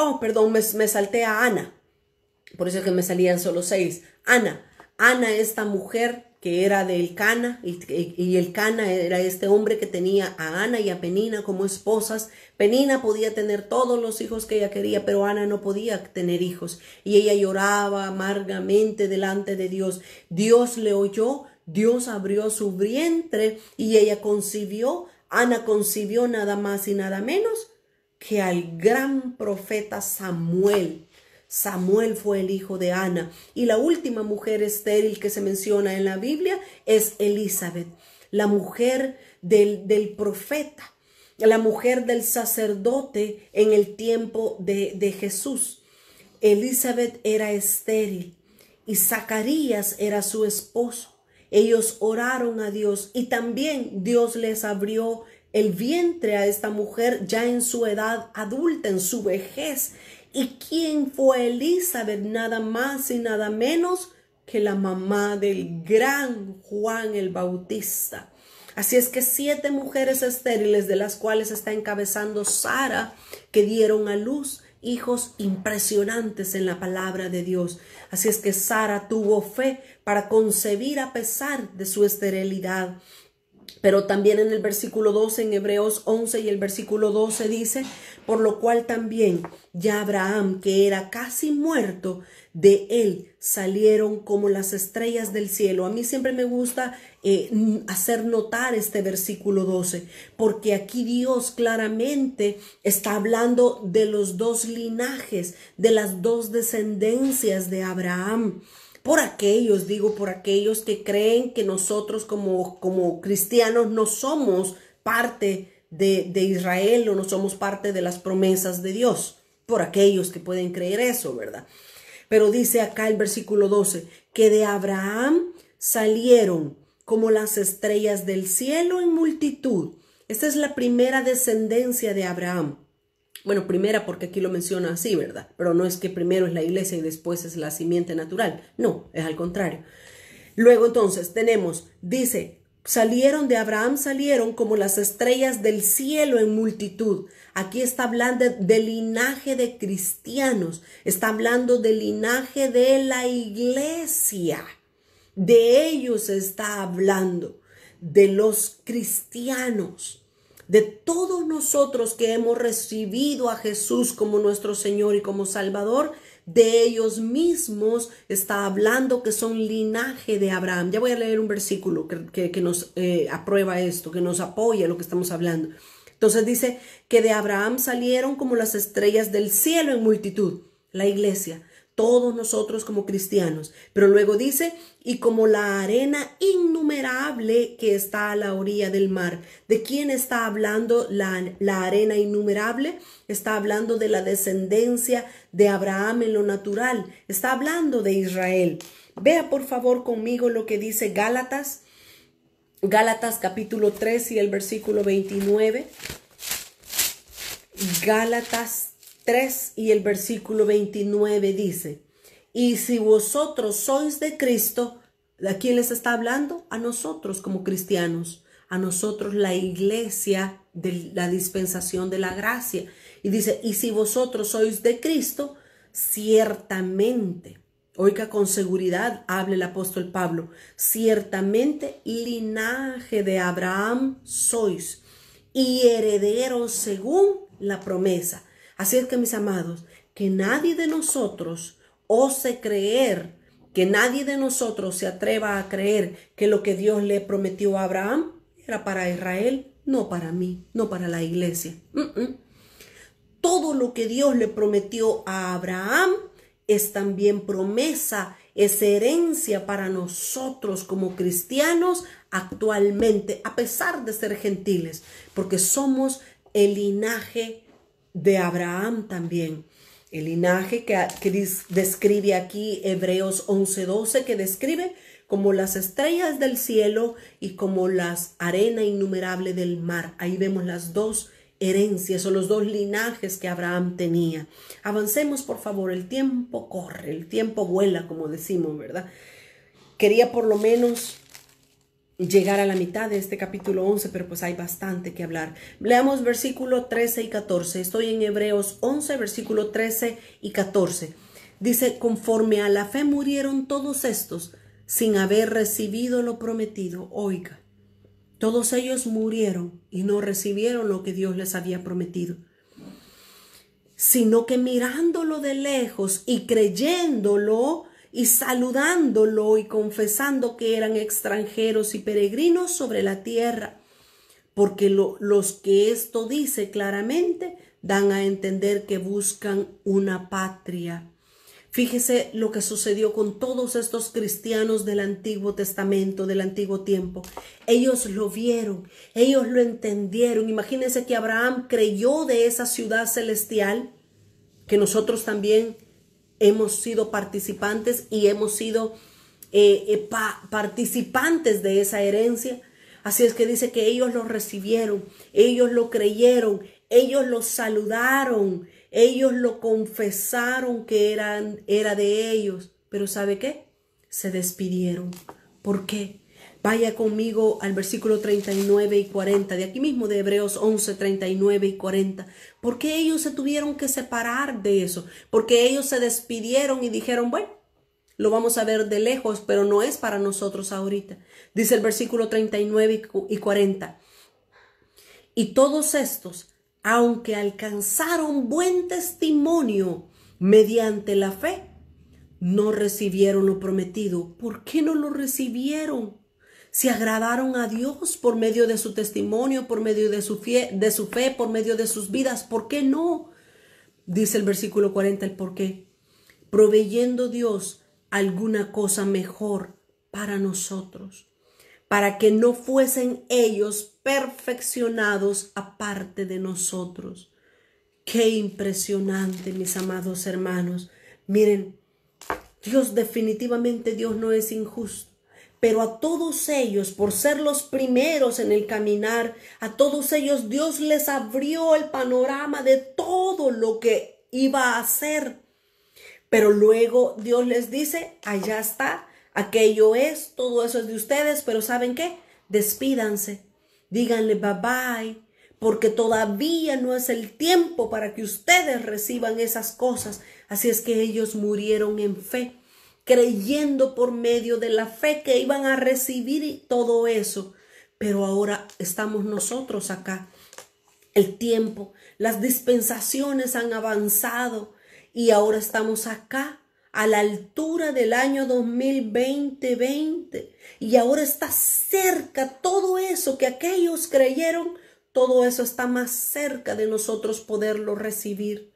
me salté a Ana, por eso es que me salían solo 6. Ana, esta mujer que era de Elcana, y Elcana era este hombre que tenía a Ana y a Penina como esposas. Penina podía tener todos los hijos que ella quería, pero Ana no podía tener hijos. Y ella lloraba amargamente delante de Dios. Dios le oyó, Dios abrió su vientre y ella concibió. Ana concibió nada más y nada menos que al gran profeta Samuel. Samuel fue el hijo de Ana. Y la última mujer estéril que se menciona en la Biblia es Elizabeth, la mujer del profeta, la mujer del sacerdote en el tiempo de Jesús. Elizabeth era estéril y Zacarías era su esposo. Ellos oraron a Dios y también Dios les abrió el vientre a esta mujer ya en su edad adulta, en su vejez. ¿Y quién fue Elizabeth? Nada más y nada menos que la mamá del gran Juan el Bautista. Así es que 7 mujeres estériles, de las cuales está encabezando Sara, que dieron a luz hijos impresionantes en la palabra de Dios. Así es que Sara tuvo fe para concebir a pesar de su esterilidad. Pero también en el versículo 12, en Hebreos 11 y el versículo 12 dice, por lo cual también ya Abraham, que era casi muerto, de él salieron como las estrellas del cielo. A mí siempre me gusta hacer notar este versículo 12, porque aquí Dios claramente está hablando de los 2 linajes, de las 2 descendencias de Abraham. Por aquellos que creen que nosotros como cristianos no somos parte de Israel o no somos parte de las promesas de Dios. Por aquellos que pueden creer eso, ¿verdad? Pero dice acá el versículo 12, que de Abraham salieron como las estrellas del cielo en multitud. Esta es la primera descendencia de Abraham. Bueno, primera porque aquí lo menciona así, ¿verdad? Pero no es que primero es la iglesia y después es la simiente natural. No, es al contrario. Luego entonces tenemos, dice, salieron de Abraham, salieron como las estrellas del cielo en multitud. Aquí está hablando del linaje de cristianos, está hablando del linaje de la iglesia. De ellos está hablando, de los cristianos, de todos nosotros que hemos recibido a Jesús como nuestro Señor y como Salvador. De ellos mismos está hablando, que son linaje de Abraham. Ya voy a leer un versículo que nos aprueba esto, que nos apoya lo que estamos hablando. Entonces dice que de Abraham salieron como las estrellas del cielo en multitud, la iglesia, todos nosotros como cristianos. Pero luego dice, y como la arena innumerable que está a la orilla del mar. ¿De quién está hablando la arena innumerable? Está hablando de la descendencia de Abraham en lo natural. Está hablando de Israel. Vea por favor conmigo lo que dice Gálatas. Gálatas capítulo 3 y el versículo 29. Gálatas 3 y el versículo 29 dice, y si vosotros sois de Cristo, ¿a quién les está hablando? A nosotros como cristianos, a nosotros la iglesia de la dispensación de la gracia. Y dice, y si vosotros sois de Cristo, ciertamente, oiga con seguridad, habla el apóstol Pablo, ciertamente linaje de Abraham sois y herederos según la promesa. Así es que, mis amados, que nadie de nosotros ose creer, que nadie de nosotros se atreva a creer que lo que Dios le prometió a Abraham era para Israel, no para mí, no para la iglesia. Todo lo que Dios le prometió a Abraham es también promesa, es herencia para nosotros como cristianos actualmente, a pesar de ser gentiles, porque somos el linaje de Abraham también. El linaje que describe aquí Hebreos 11:12, que describe como las estrellas del cielo y como las arena innumerable del mar. Ahí vemos las dos herencias o los dos linajes que Abraham tenía. Avancemos, por favor, el tiempo corre, el tiempo vuela, como decimos, ¿verdad? Quería por lo menos llegar a la mitad de este capítulo 11, pero pues hay bastante que hablar. Leamos versículo 13 y 14. Estoy en Hebreos 11, versículo 13 y 14. Dice, conforme a la fe murieron todos estos sin haber recibido lo prometido. Oiga, todos ellos murieron y no recibieron lo que Dios les había prometido, sino que mirándolo de lejos y creyéndolo y saludándolo y confesando que eran extranjeros y peregrinos sobre la tierra, porque los que esto dice claramente dan a entender que buscan una patria. Fíjese lo que sucedió con todos estos cristianos del Antiguo Testamento, del Antiguo Tiempo. Ellos lo vieron, ellos lo entendieron. Imagínense que Abraham creyó de esa ciudad celestial, que nosotros también hemos sido participantes y hemos sido participantes de esa herencia. Así es que dice que ellos lo recibieron, ellos lo creyeron, ellos lo saludaron, ellos lo confesaron que era de ellos. Pero ¿sabe qué? Se despidieron. ¿Por qué? Vaya conmigo al versículo 39 y 40, de aquí mismo de Hebreos 11, 39 y 40. ¿Por qué ellos se tuvieron que separar de eso? Porque ellos se despidieron y dijeron, bueno, lo vamos a ver de lejos, pero no es para nosotros ahorita. Dice el versículo 39 y 40. Y todos estos, aunque alcanzaron buen testimonio mediante la fe, no recibieron lo prometido. ¿Por qué no lo recibieron? Se agradaron a Dios por medio de su testimonio, por medio de su fe, por medio de sus vidas. ¿Por qué no? Dice el versículo 40 el por qué. Proveyendo Dios alguna cosa mejor para nosotros, para que no fuesen ellos perfeccionados aparte de nosotros. Qué impresionante, mis amados hermanos. Miren, Dios definitivamente, Dios no es injusto. Pero a todos ellos, por ser los primeros en el caminar, a todos ellos Dios les abrió el panorama de todo lo que iba a hacer. Pero luego Dios les dice, allá está, todo eso es de ustedes, pero ¿saben qué? Despídanse, díganle bye bye, porque todavía no es el tiempo para que ustedes reciban esas cosas. Así es que ellos murieron en fe, creyendo por medio de la fe que iban a recibir todo eso. Pero ahora estamos nosotros acá. El tiempo, las dispensaciones han avanzado y ahora estamos acá a la altura del año 2020 y ahora está cerca todo eso que aquellos creyeron, todo eso está más cerca de nosotros poderlo recibir.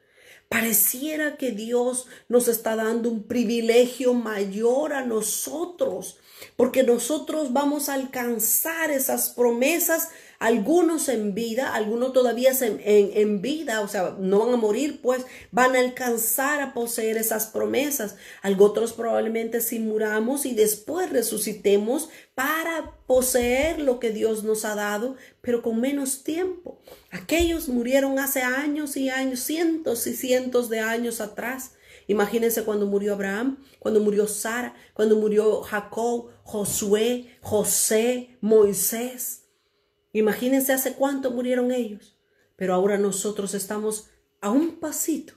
Pareciera que Dios nos está dando un privilegio mayor a nosotros, porque nosotros vamos a alcanzar esas promesas, algunos en vida, algunos todavía en vida, o sea, no van a morir, pues van a alcanzar a poseer esas promesas. Otros probablemente si muramos y después resucitemos para poseer lo que Dios nos ha dado, pero con menos tiempo. Aquellos murieron hace años y años, cientos y cientos de años atrás. Imagínense cuando murió Abraham, cuando murió Sara, cuando murió Jacob, Josué, José, Moisés. Imagínense hace cuánto murieron ellos. Pero ahora nosotros estamos a un pasito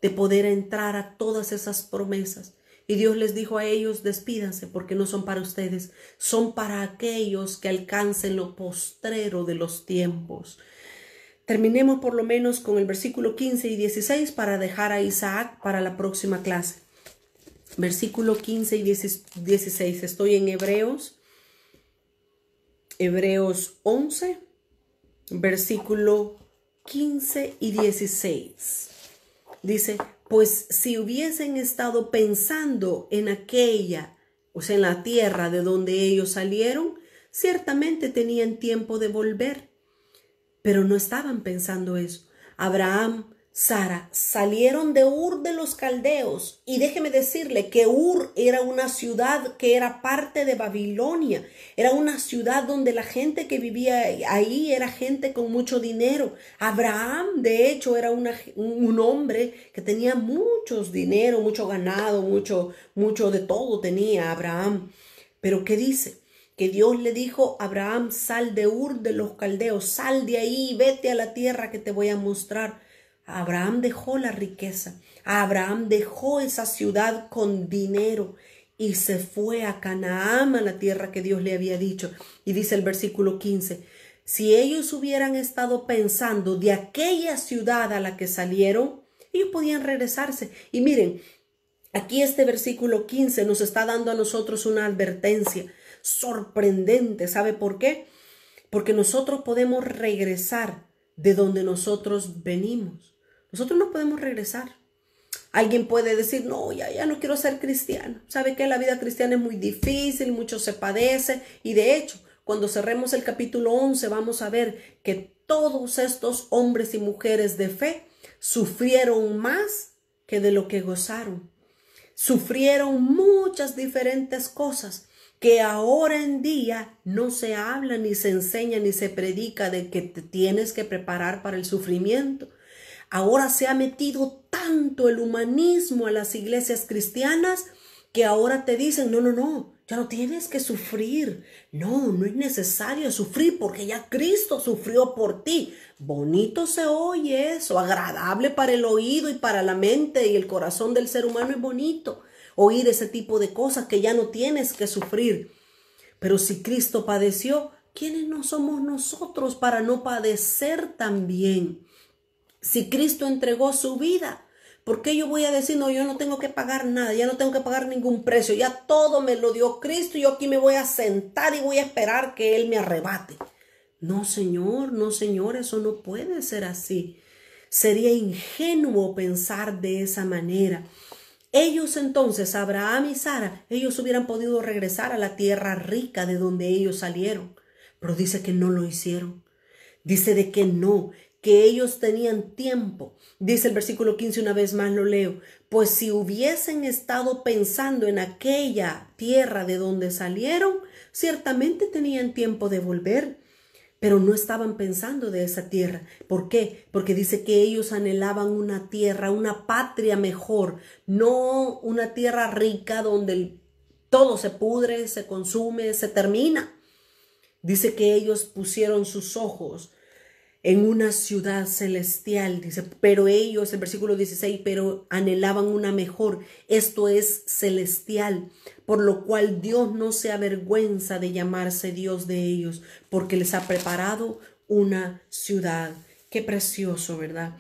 de poder entrar a todas esas promesas. Y Dios les dijo a ellos, despídanse porque no son para ustedes, son para aquellos que alcancen lo postrero de los tiempos. Terminemos por lo menos con el versículo 15 y 16 para dejar a Isaac para la próxima clase. Versículo 15 y 16. Estoy en Hebreos 11, versículo 15 y 16. Dice, pues si hubiesen estado pensando en aquella, o sea, en la tierra de donde ellos salieron, ciertamente tenían tiempo de volver. Pero no estaban pensando eso. Abraham, Sara salieron de Ur de los Caldeos. Y déjeme decirle que Ur era una ciudad que era parte de Babilonia. Era una ciudad donde la gente que vivía ahí era gente con mucho dinero. Abraham, de hecho, era un hombre que tenía muchos dinero, mucho ganado, mucho de todo tenía Abraham. Pero ¿qué dice? Que Dios le dijo a Abraham, sal de Ur de los Caldeos, sal de ahí, vete a la tierra que te voy a mostrar. Abraham dejó la riqueza, Abraham dejó esa ciudad con dinero y se fue a Canaán, a la tierra que Dios le había dicho. Y dice el versículo 15, si ellos hubieran estado pensando de aquella ciudad a la que salieron, ellos podían regresarse. Y miren, aquí este versículo 15 nos está dando a nosotros una advertencia sorprendente. ¿Sabe por qué? Porque nosotros podemos regresar de donde nosotros venimos. Nosotros no podemos regresar. Alguien puede decir, no, ya no quiero ser cristiano. ¿Sabe qué? La vida cristiana es muy difícil, mucho se padece. Y de hecho, cuando cerremos el capítulo 11, vamos a ver que todos estos hombres y mujeres de fe sufrieron más que de lo que gozaron. Sufrieron muchas diferentes cosas que ahora en día no se habla, ni se enseña, ni se predica de que te tienes que preparar para el sufrimiento. Ahora se ha metido tanto el humanismo a las iglesias cristianas que ahora te dicen, no, ya no tienes que sufrir. No es necesario sufrir porque ya Cristo sufrió por ti. Bonito se oye eso, agradable para el oído y para la mente y el corazón del ser humano es bonito oír ese tipo de cosas, que ya no tienes que sufrir. Pero si Cristo padeció, ¿quiénes no somos nosotros para no padecer también? Si Cristo entregó su vida, ¿por qué yo voy a decir, no, yo no tengo que pagar nada, ya no tengo que pagar ningún precio, ya todo me lo dio Cristo, yo aquí me voy a sentar y voy a esperar que Él me arrebate? No, Señor, eso no puede ser así. Sería ingenuo pensar de esa manera. Ellos entonces, Abraham y Sara, ellos hubieran podido regresar a la tierra rica de donde ellos salieron, pero dice que no lo hicieron. Dice de que no, que ellos tenían tiempo. Dice el versículo 15, una vez más lo leo, pues si hubiesen estado pensando en aquella tierra de donde salieron, ciertamente tenían tiempo de volver. Pero no estaban pensando de esa tierra. ¿Por qué? Porque dice que ellos anhelaban una tierra, una patria mejor, no una tierra rica donde todo se pudre, se consume, se termina. Dice que ellos pusieron sus ojos en una ciudad celestial, dice, pero ellos, el versículo 16, pero anhelaban una mejor, esto es celestial, por lo cual Dios no se avergüenza de llamarse Dios de ellos, porque les ha preparado una ciudad. Qué precioso, ¿verdad?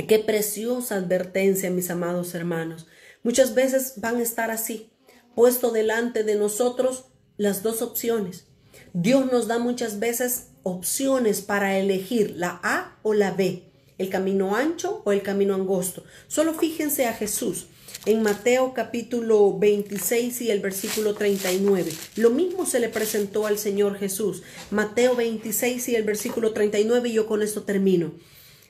Qué preciosa advertencia, mis amados hermanos. Muchas veces van a estar así, puesto delante de nosotros las dos opciones. Dios nos da muchas veces opciones para elegir la A o la B, el camino ancho o el camino angosto. Solo fíjense a Jesús en Mateo capítulo 26 y el versículo 39. Lo mismo se le presentó al Señor Jesús. Mateo 26 y el versículo 39, y yo con esto termino.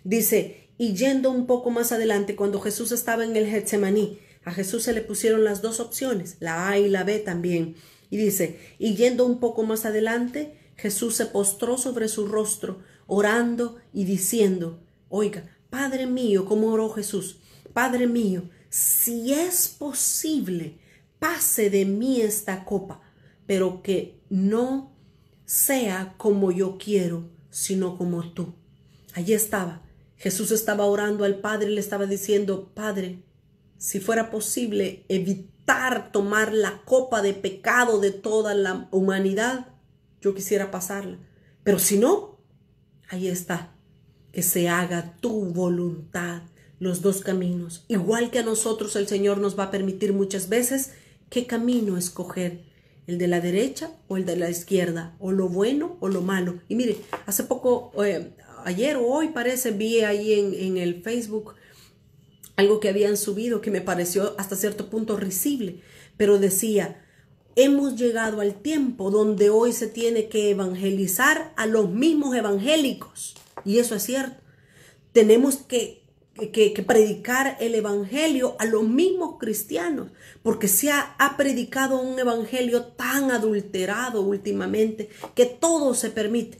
Dice, y yendo un poco más adelante, cuando Jesús estaba en el Getsemaní, a Jesús se le pusieron las dos opciones, la A y la B también. Y dice, y yendo un poco más adelante, Jesús se postró sobre su rostro, orando y diciendo, oiga, Padre mío, ¿cómo oró Jesús? Padre mío, si es posible, pase de mí esta copa, pero que no sea como yo quiero, sino como tú. Allí estaba. Jesús estaba orando al Padre y le estaba diciendo, Padre, si fuera posible evitar tomar la copa de pecado de toda la humanidad, yo quisiera pasarla. Pero si no, ahí está. Que se haga tu voluntad. Los dos caminos. Igual que a nosotros el Señor nos va a permitir muchas veces qué camino escoger. El de la derecha o el de la izquierda. O lo bueno o lo malo. Y mire, hace poco, ayer o hoy parece, vi ahí en el Facebook algo que habían subido que me pareció hasta cierto punto risible, pero decía, hemos llegado al tiempo donde hoy se tiene que evangelizar a los mismos evangélicos, y eso es cierto. Tenemos que predicar el evangelio a los mismos cristianos, porque se ha predicado un evangelio tan adulterado últimamente que todo se permite.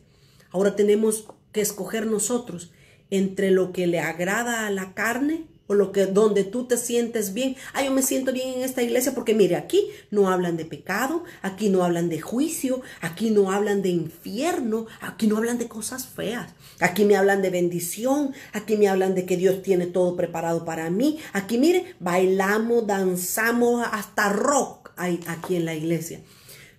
Ahora tenemos que escoger nosotros entre lo que le agrada a la carne o donde tú te sientes bien. Yo me siento bien en esta iglesia porque mire, aquí no hablan de pecado, aquí no hablan de juicio, aquí no hablan de infierno, aquí no hablan de cosas feas, aquí me hablan de bendición, aquí me hablan de que Dios tiene todo preparado para mí. Aquí mire, bailamos, danzamos, hasta rock hay aquí en la iglesia.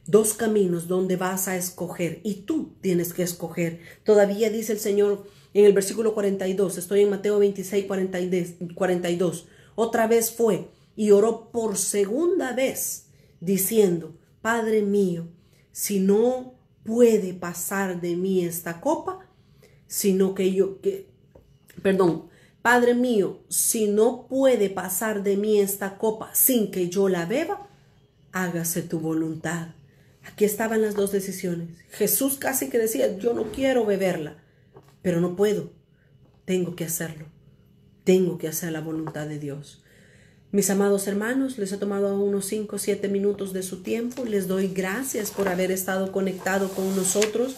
Dos caminos donde vas a escoger, y tú tienes que escoger. Todavía dice el Señor en el versículo 42, estoy en Mateo 26, 42. Otra vez fue y oró por segunda vez, diciendo, Padre mío, si no puede pasar de mí esta copa, Padre mío, si no puede pasar de mí esta copa sin que yo la beba, hágase tu voluntad. Aquí estaban las dos decisiones. Jesús casi que decía, yo no quiero beberla, pero no puedo. Tengo que hacerlo. Tengo que hacer la voluntad de Dios. Mis amados hermanos, les he tomado unos 5 o 7 minutos de su tiempo. Les doy gracias por haber estado conectado con nosotros,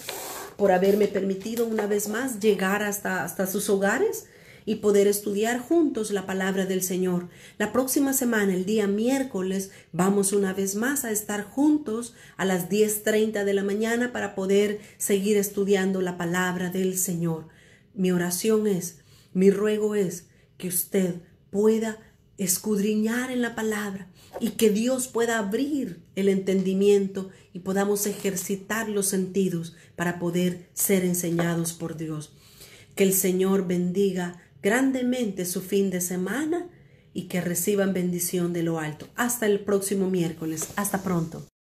por haberme permitido una vez más llegar hasta sus hogares y poder estudiar juntos la palabra del Señor. La próxima semana, el día miércoles, vamos una vez más a estar juntos a las 10:30 de la mañana para poder seguir estudiando la palabra del Señor. Mi oración es, mi ruego es que usted pueda escudriñar en la palabra y que Dios pueda abrir el entendimiento y podamos ejercitar los sentidos para poder ser enseñados por Dios. Que el Señor bendiga grandemente su fin de semana y que reciban bendición de lo alto. Hasta el próximo miércoles. Hasta pronto.